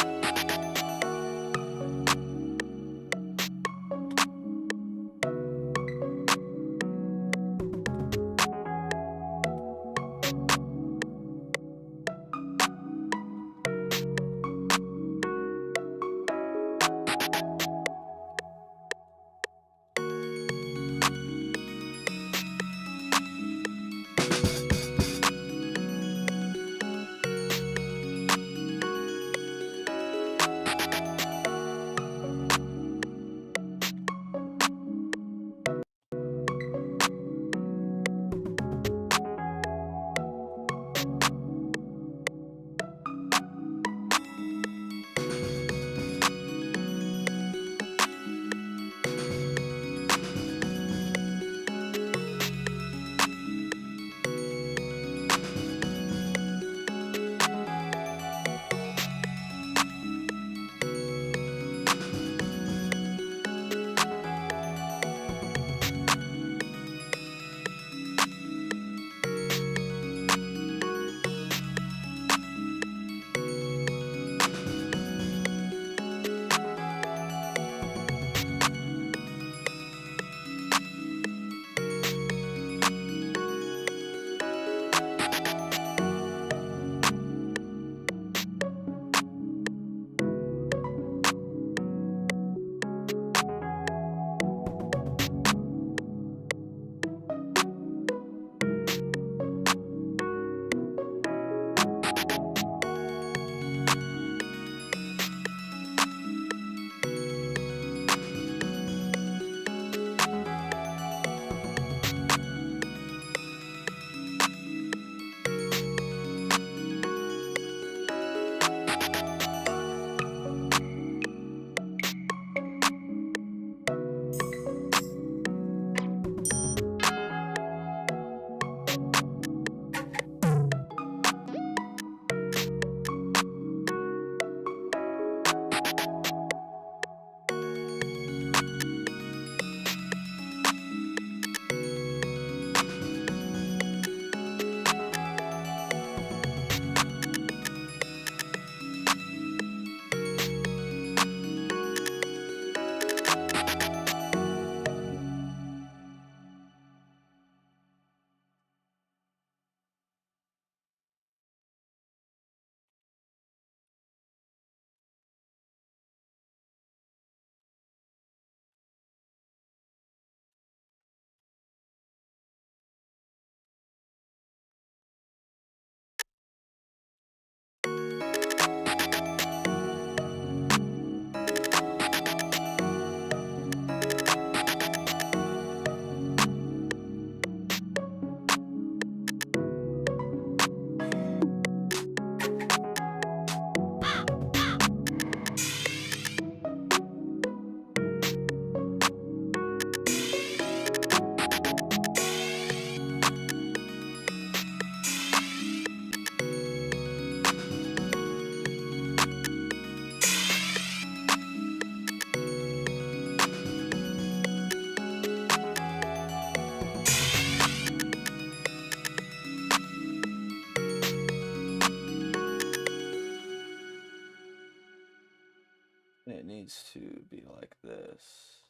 needs to be like this.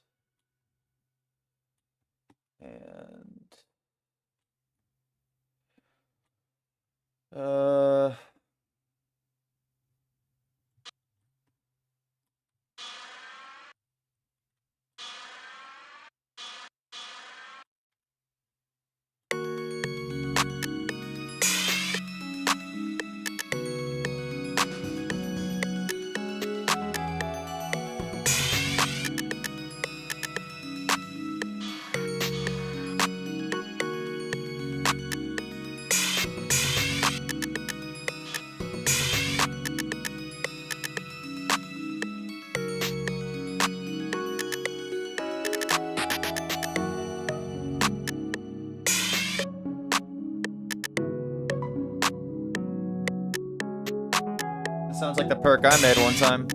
And this sounds like the perk I made one time.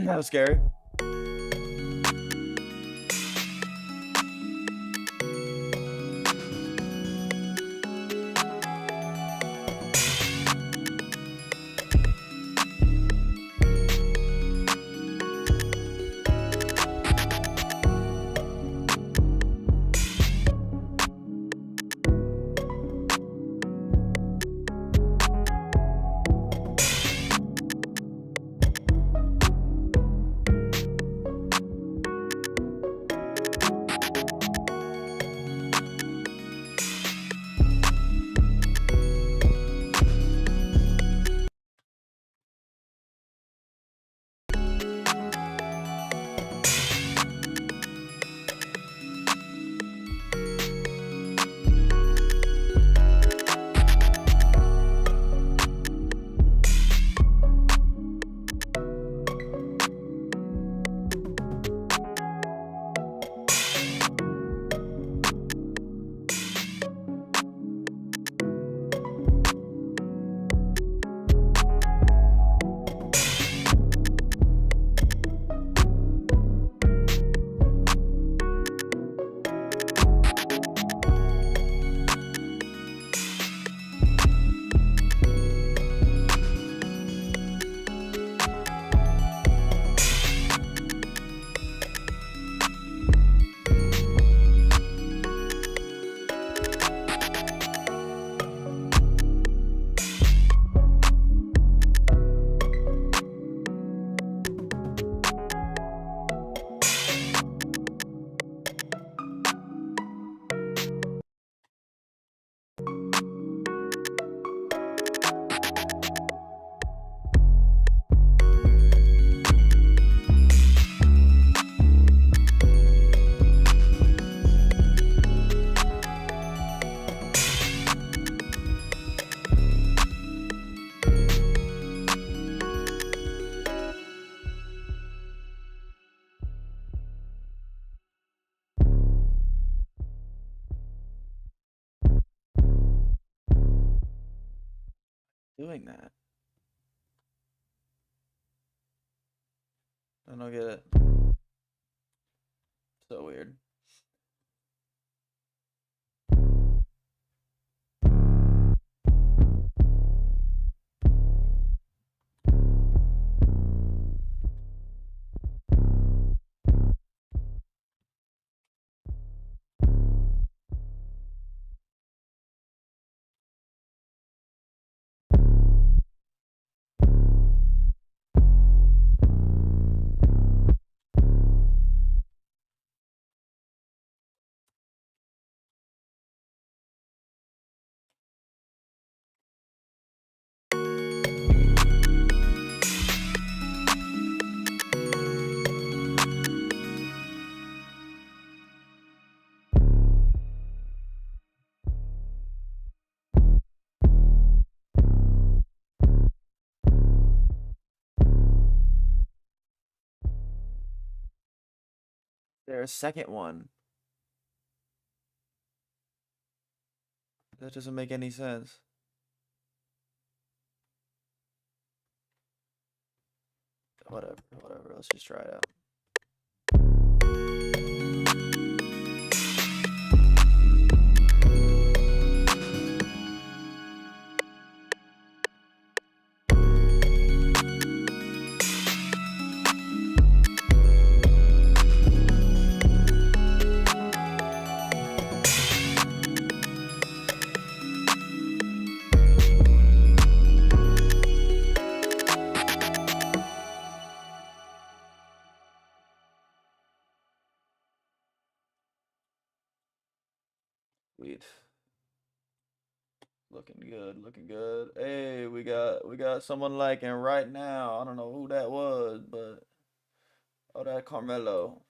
That was scary. Doing that. I don't get it. So weird. There's a second one. That doesn't make any sense. Whatever, let's just try it out. Sweet. Looking good, looking good. Hey, we got someone liking right now. I don't know who that was, but oh, that Carmelo.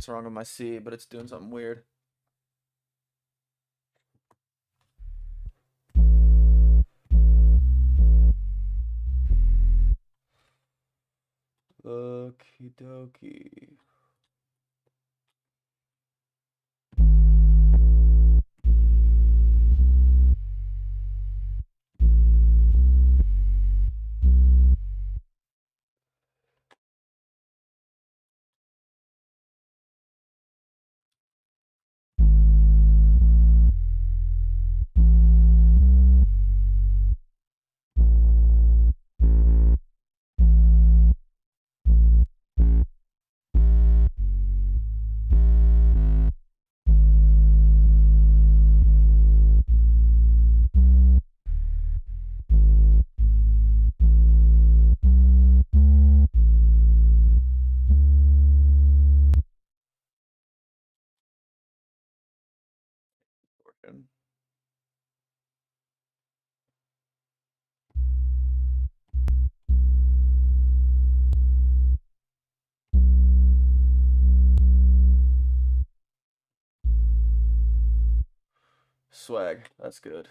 what's wrong with my C, but it's doing something weird. Okie dokie. Swag, that's good.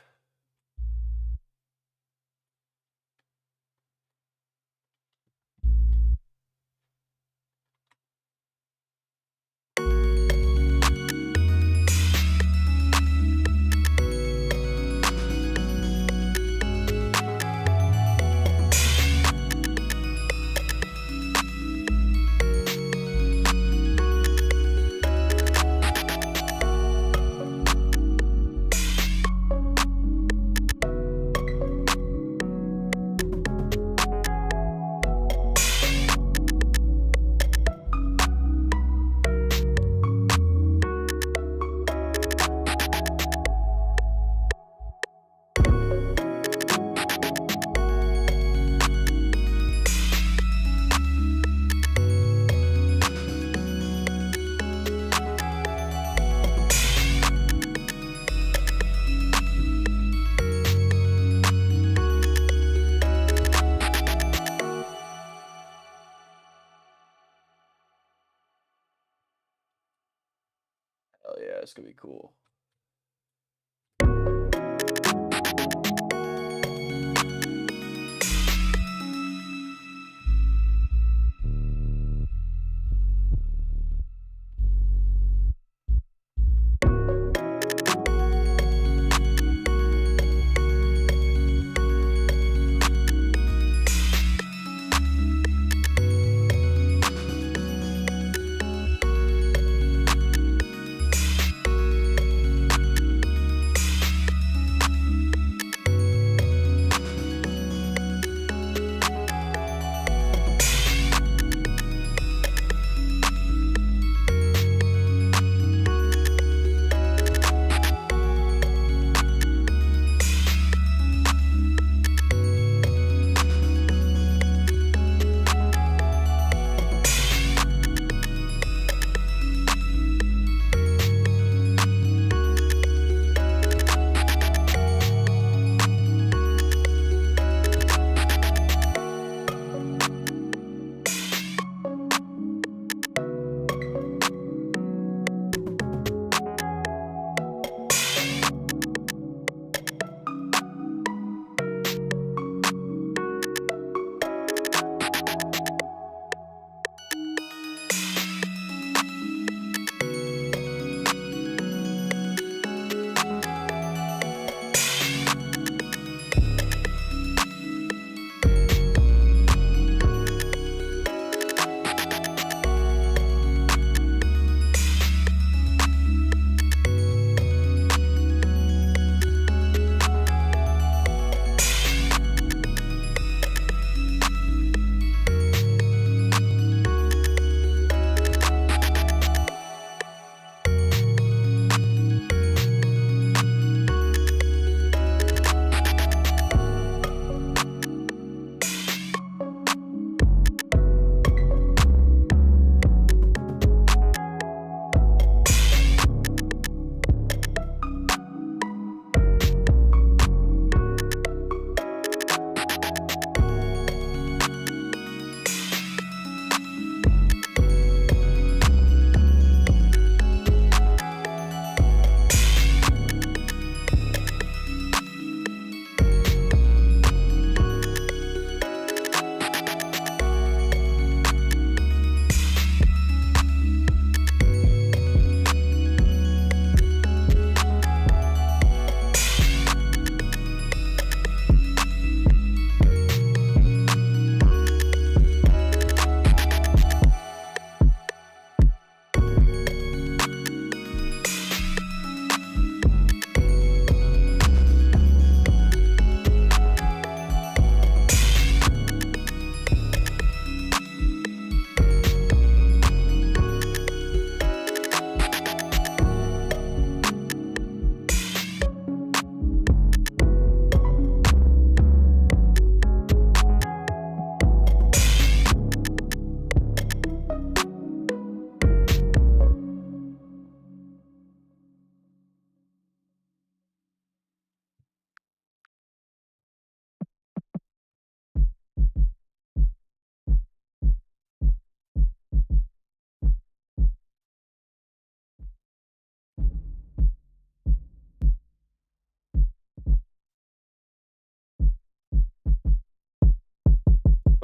Hell yeah, it's gonna be cool.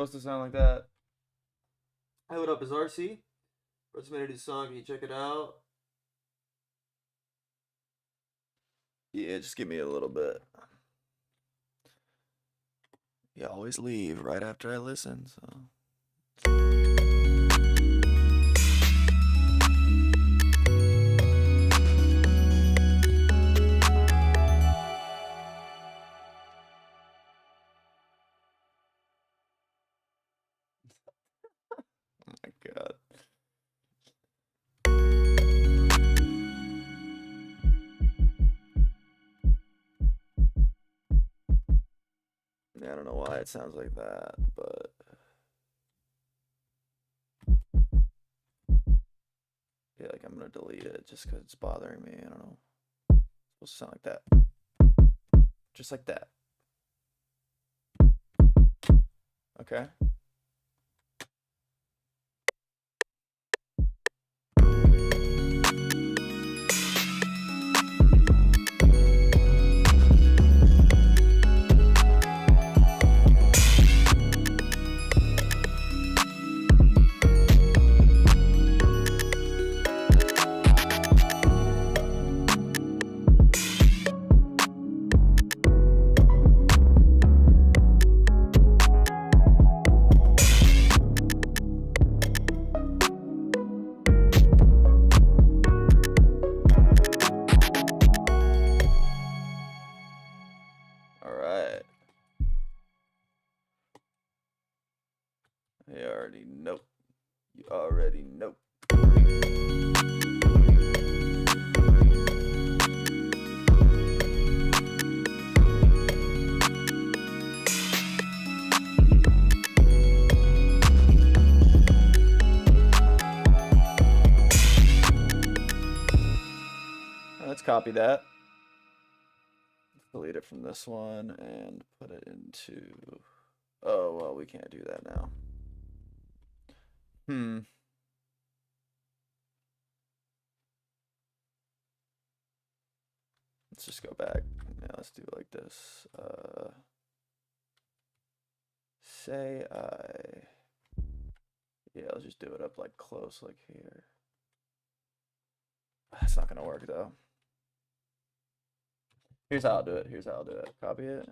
supposed to sound like that. Hey, what up? Is RC? What's made a song? Can you check it out? Yeah, just give me a little bit. You always leave right after I listen, so. Oh my god. Yeah, I don't know why it sounds like that, but yeah, like I'm gonna delete it just because it's bothering me. I don't know. It's supposed to sound like that. Just like that. Okay. All right. You already know. You already know. Let's copy that. Delete it from this one and put it into. Oh, well, we can't do that now. Let's just go back. Yeah, let's do it like this. Say I. Yeah, let's just do it up like close, like here. That's not gonna work though. Here's how I'll do it. Here's how I'll do it. Copy it.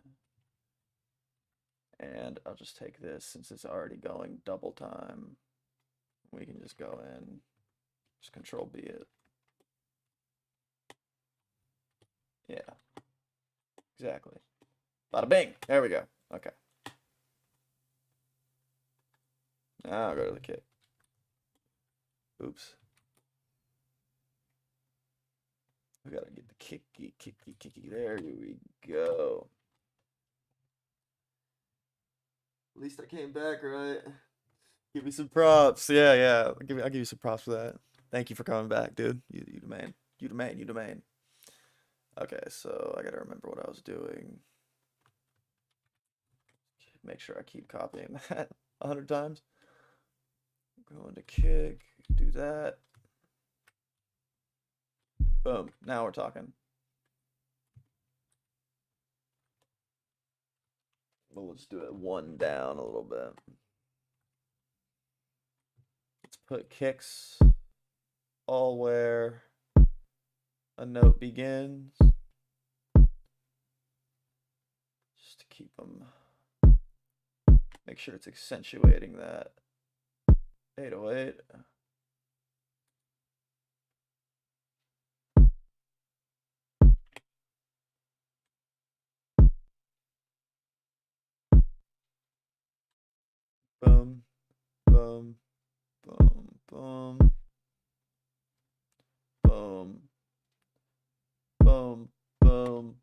And I'll just take this since it's already going double time. We can just go in, just Control B it. Yeah. Exactly. Bada bing. There we go. Okay. Now I'll go to the kick. Oops. We gotta get the kicky. There we go. At least I came back, right? Give me some props. Yeah. I'll give you some props for that. Thank you for coming back, dude. You the man. You the man. Okay, so I gotta remember what I was doing. Make sure I keep copying that 100 times. Go into kick, do that. Boom. Now we're talking. Well, let's do it one down a little bit. Let's put kicks all where a note begins. Just to keep them. Make sure it's accentuating that 808. Boom, boom, boom, boom, boom, boom, boom,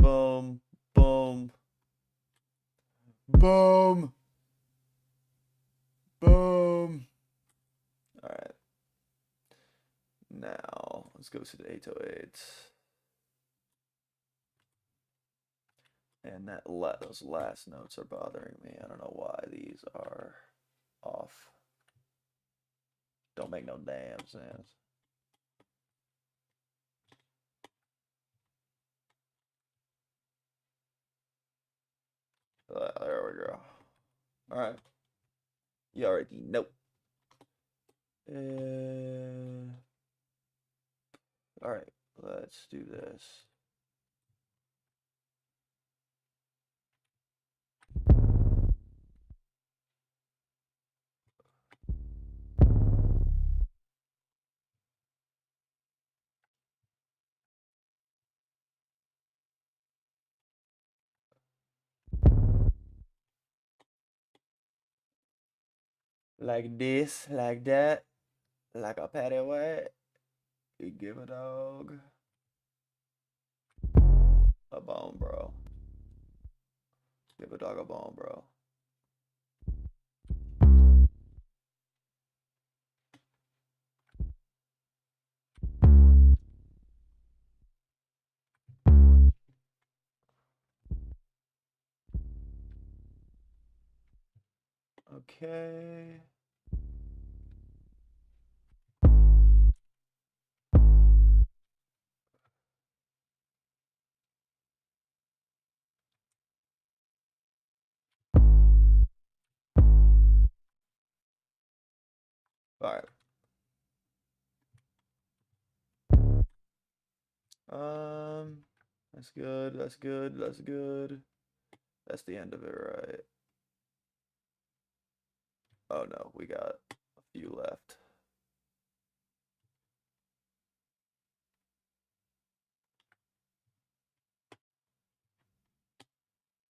boom, boom, boom, boom. All right. Now let's go to the 808. And those last notes are bothering me. I don't know why these are off. Don't make no damn sense. There we go. Alright. You already know. Alright, let's do this. Like this, like that, like a patty whack. You give a dog a bone, bro. Give a dog a bone, bro. Okay. Alright. That's good, that's good, that's good. That's the end of it, right? Oh no, we got a few left.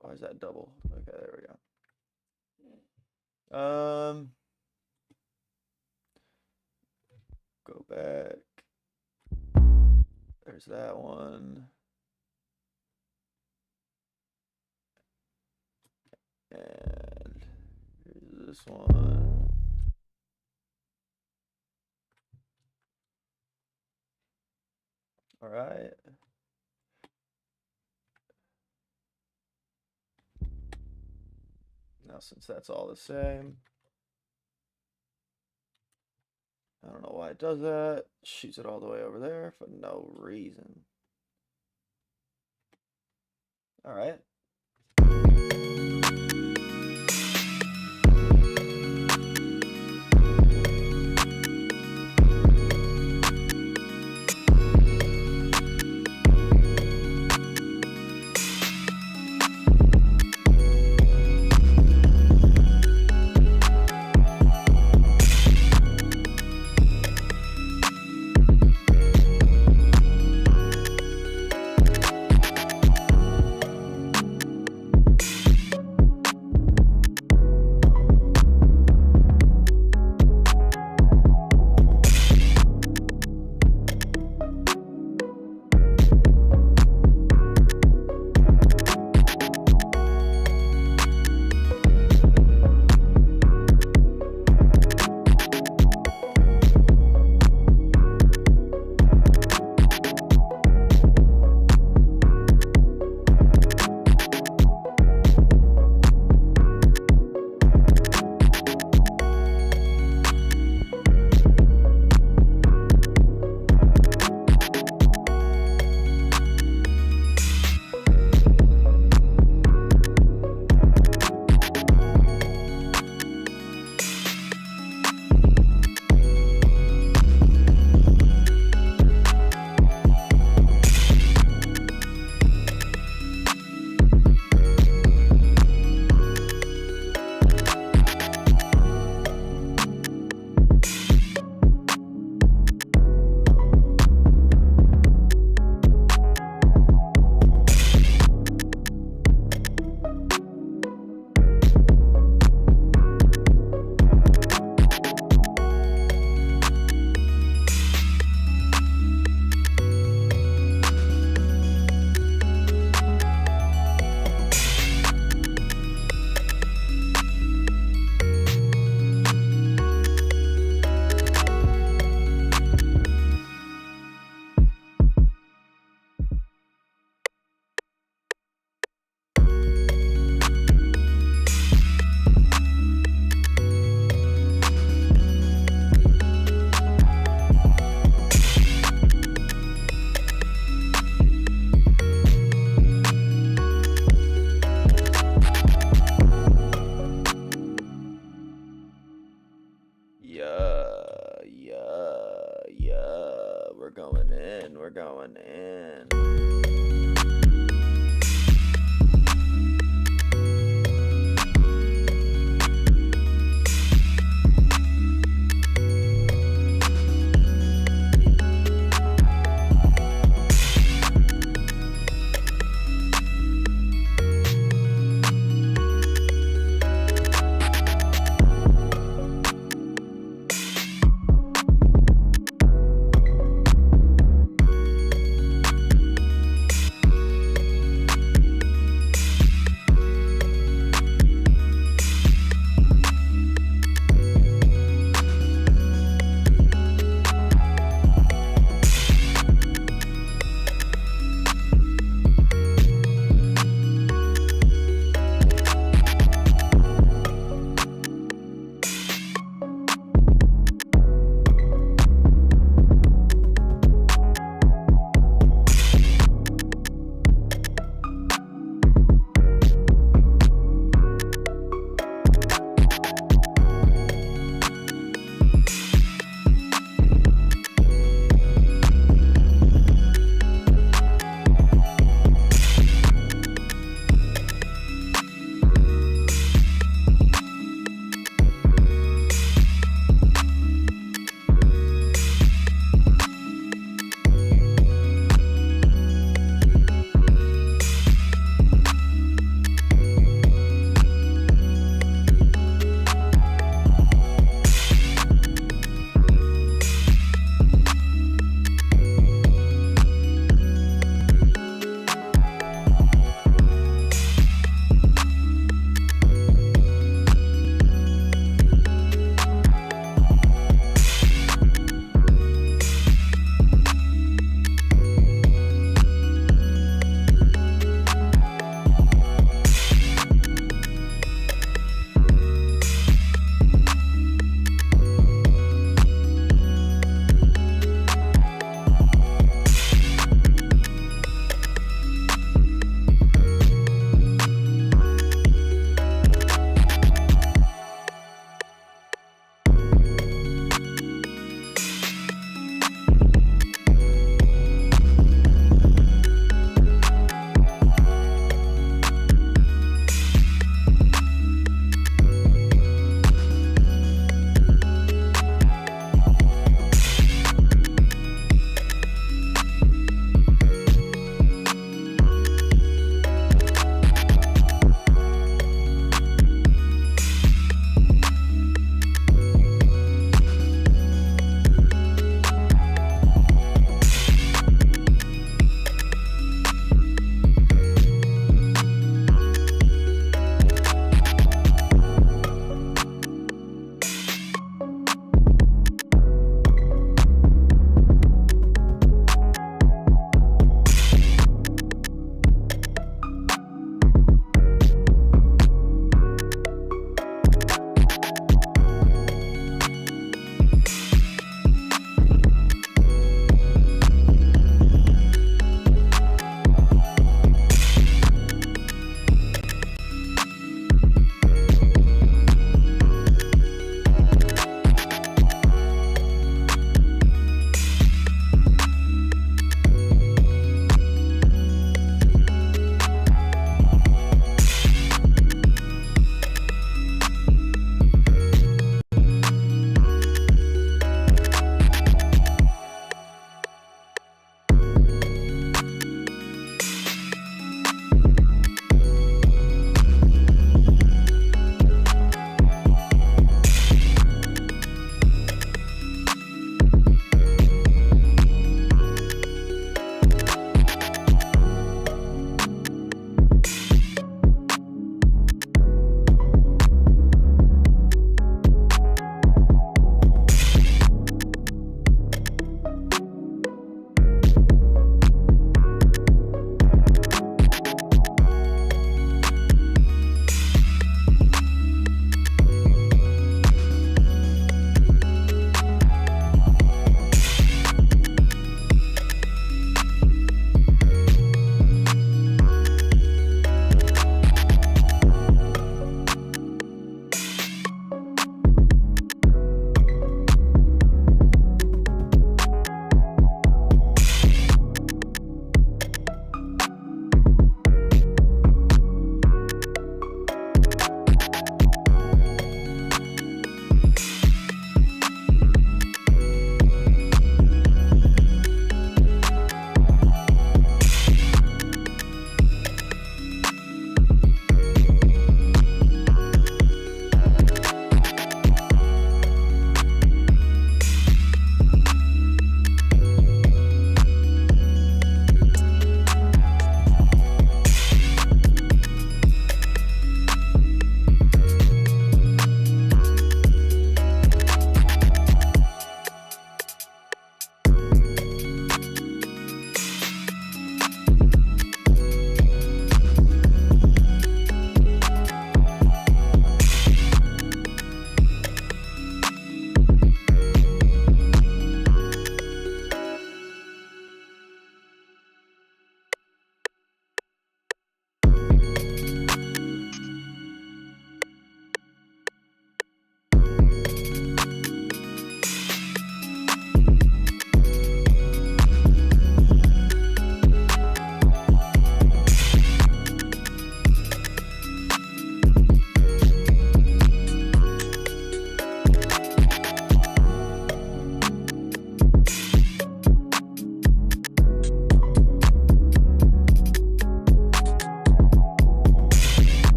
Why is that double? Okay, there we go. Go back. There's that one. And here's this one. All right. Now, since that's all the same, I don't know why it does that. Shoots it all the way over there for no reason. All right.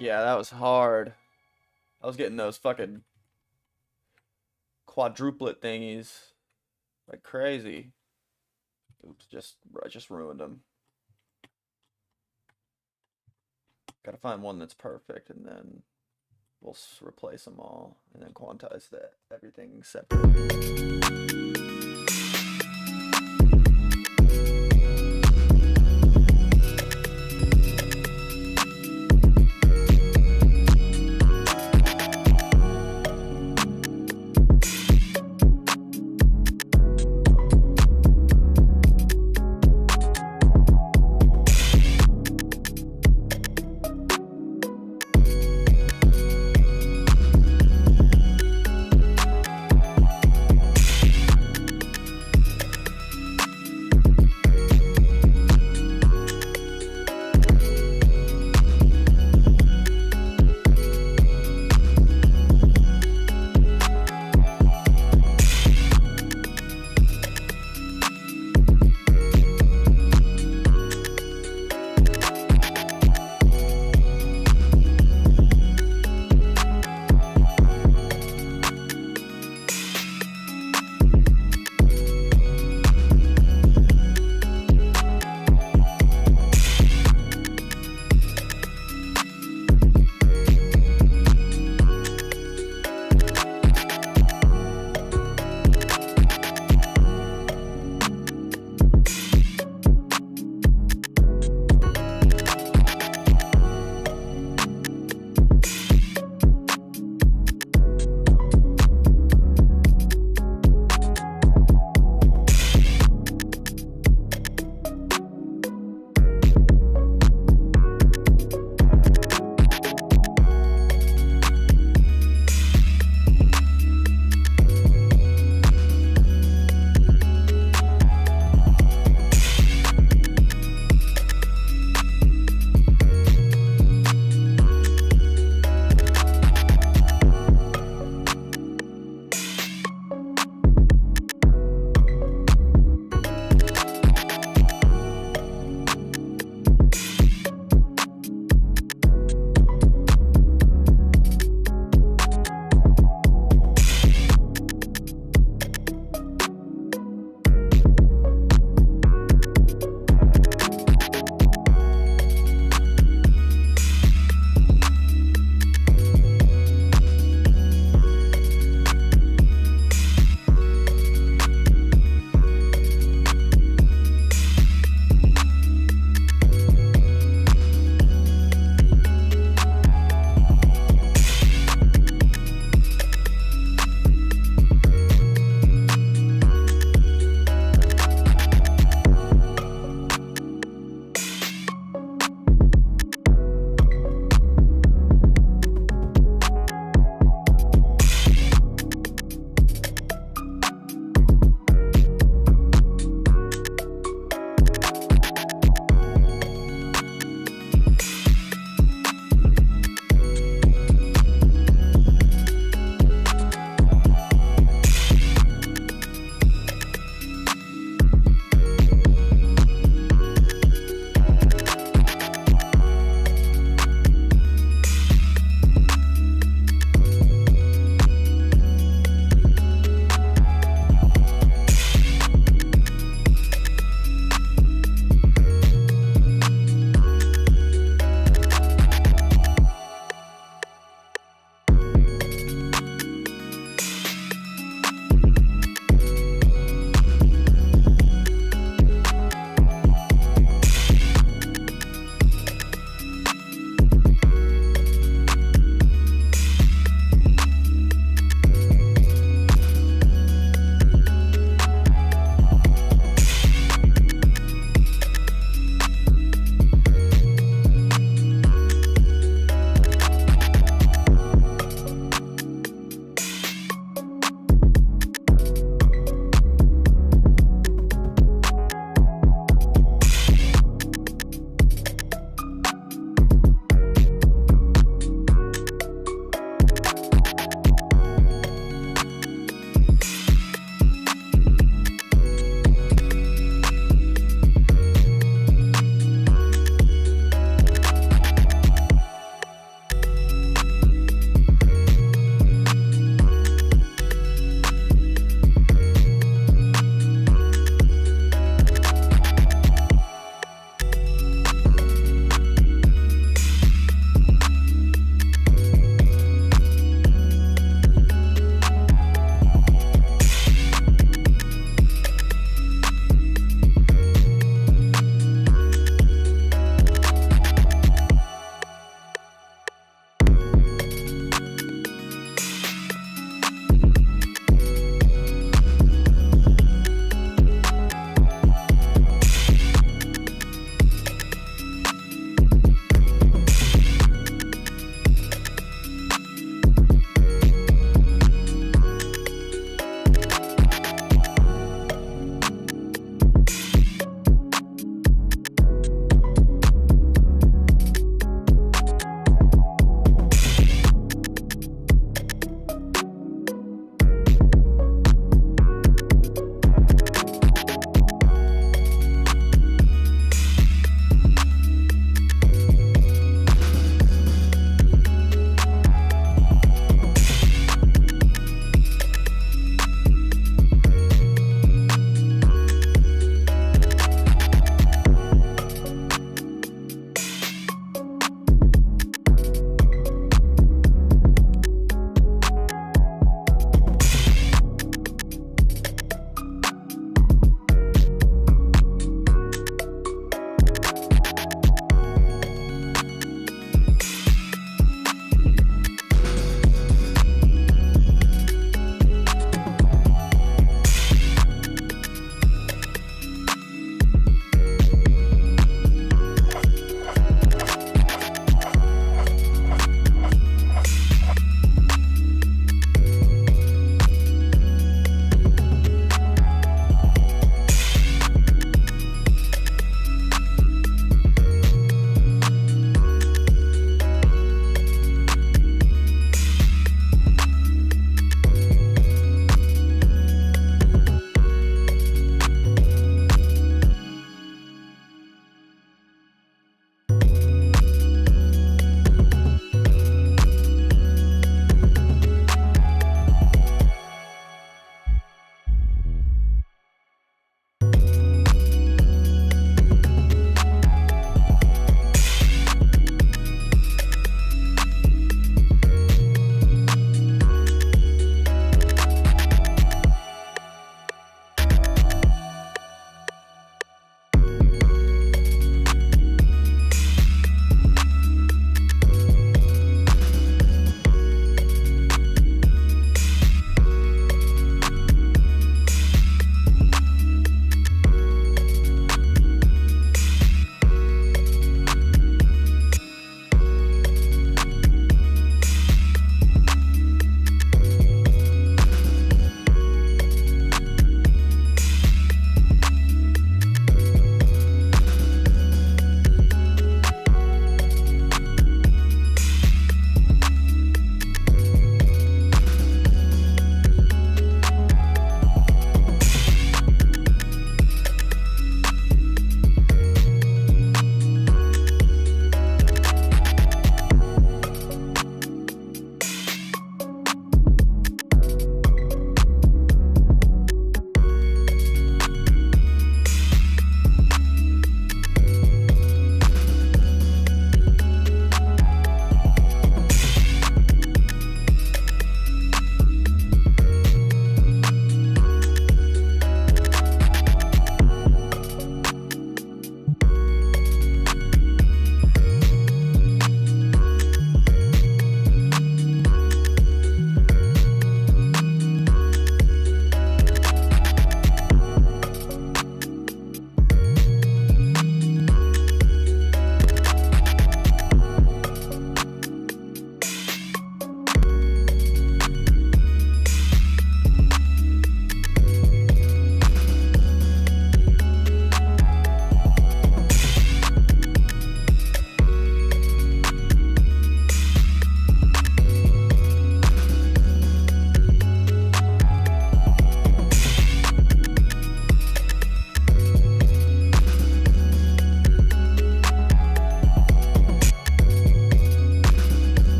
Fuck yeah, that was hard. I was getting those fucking quadruplet thingies like crazy. Oops, I just ruined them. Gotta find one that's perfect, and then we'll replace them all, and then quantize that everything separate.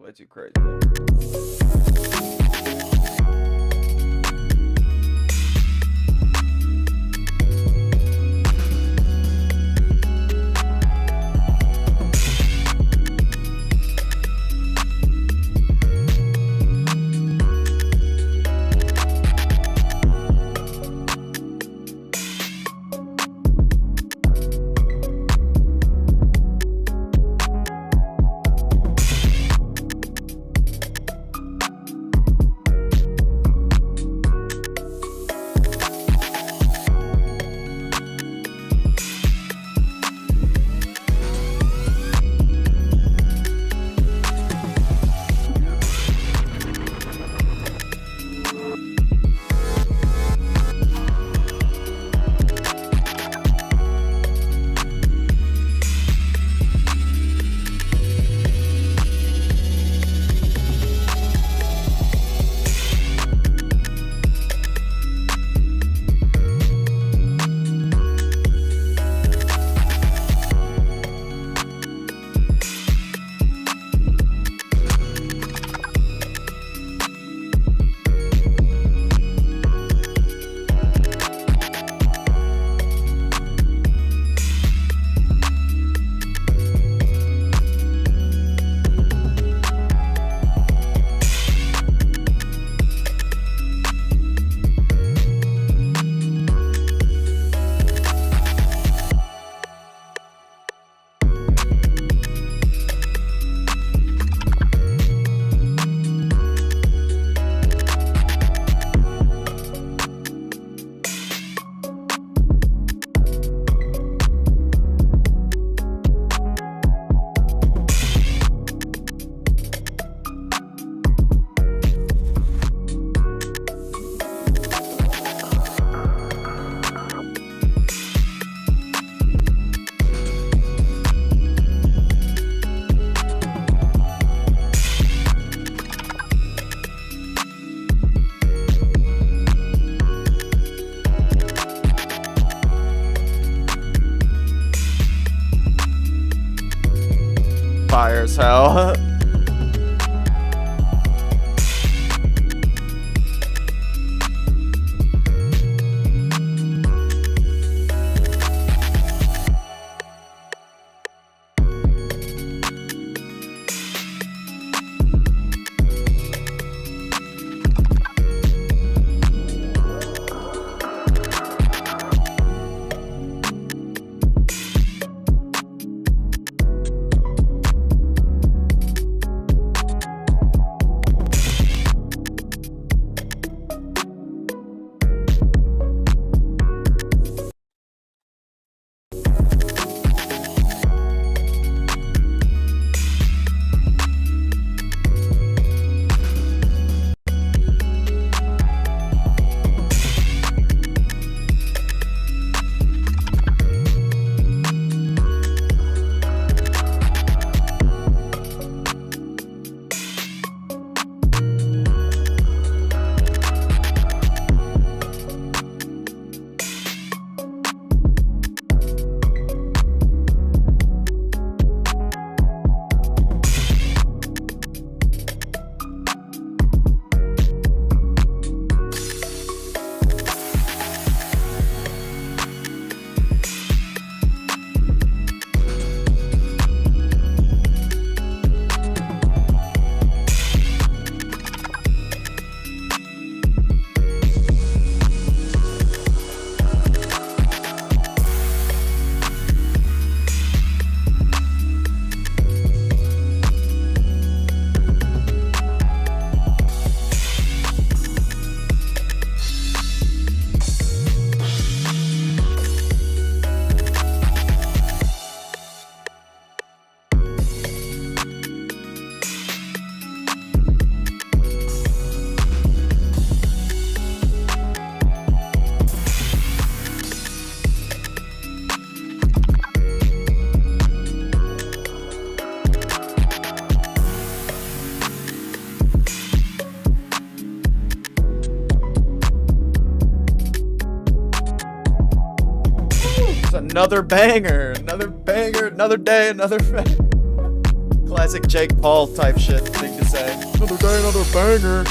way too crazy. Fire as hell. Another banger, another day, another banger. Classic Jake Paul type shit thing to say. Another day, another banger.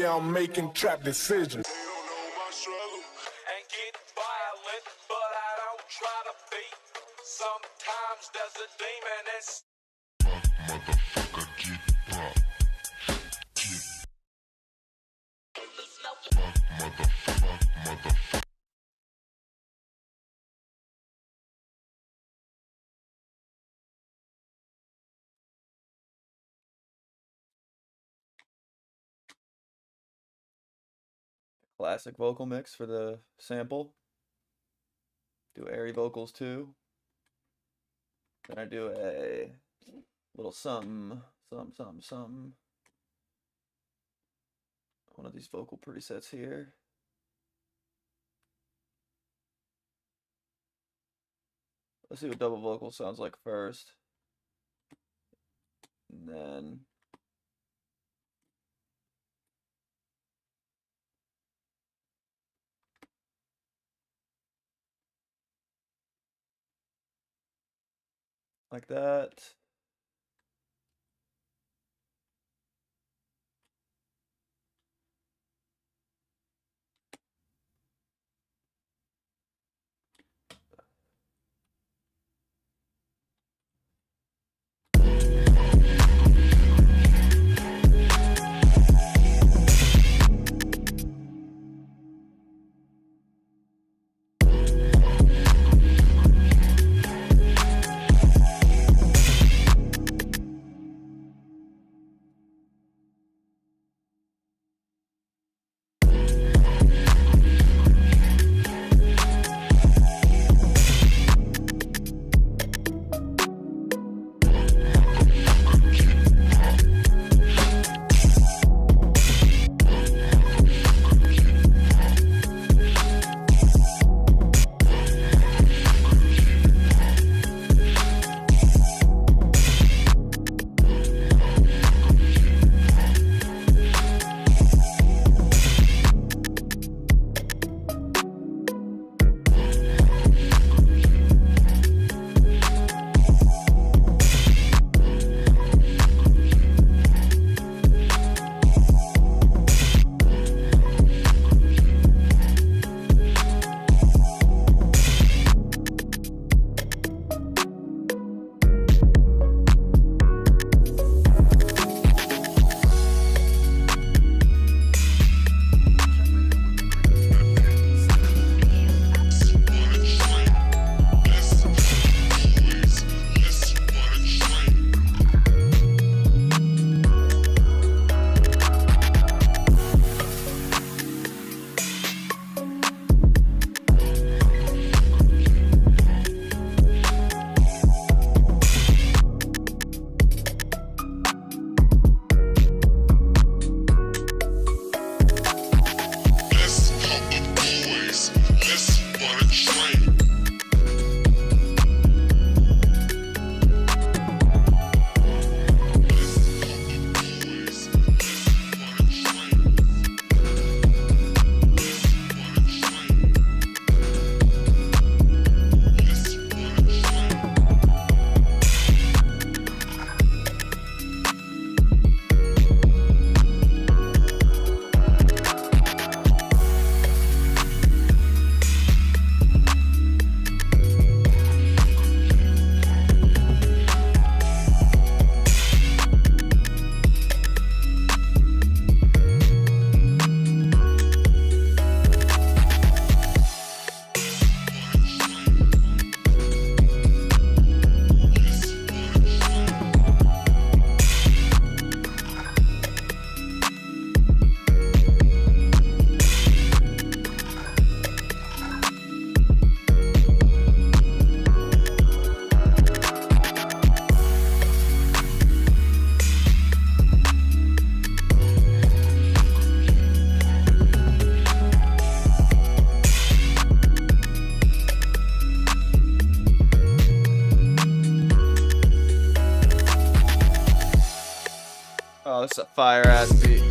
I'm making trap decisions. Sometimes there's a demon that's Classic vocal mix for the sample. Do airy vocals too. Then I do a little something. One of these vocal presets here. Let's see what double vocal sounds like first. And then like that. Oh, this is a fire ass beat.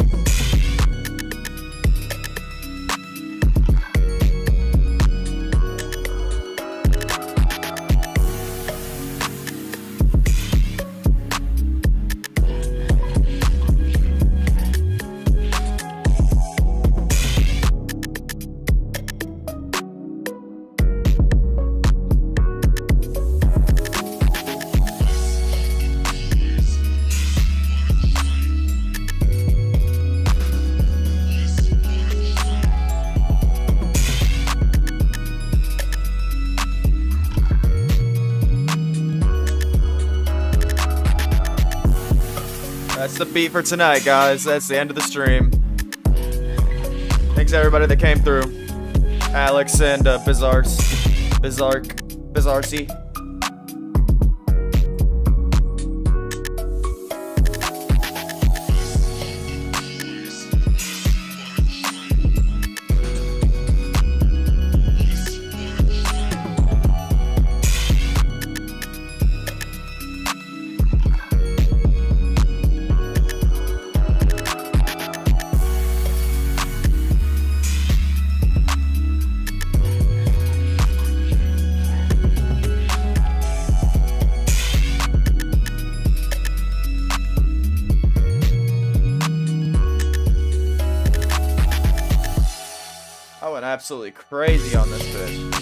That's the beat for tonight, guys. That's the end of the stream. Thanks everybody that came through. Alex and Bizarcy. I went absolutely crazy on this bitch.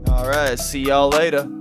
Alright, see y'all later.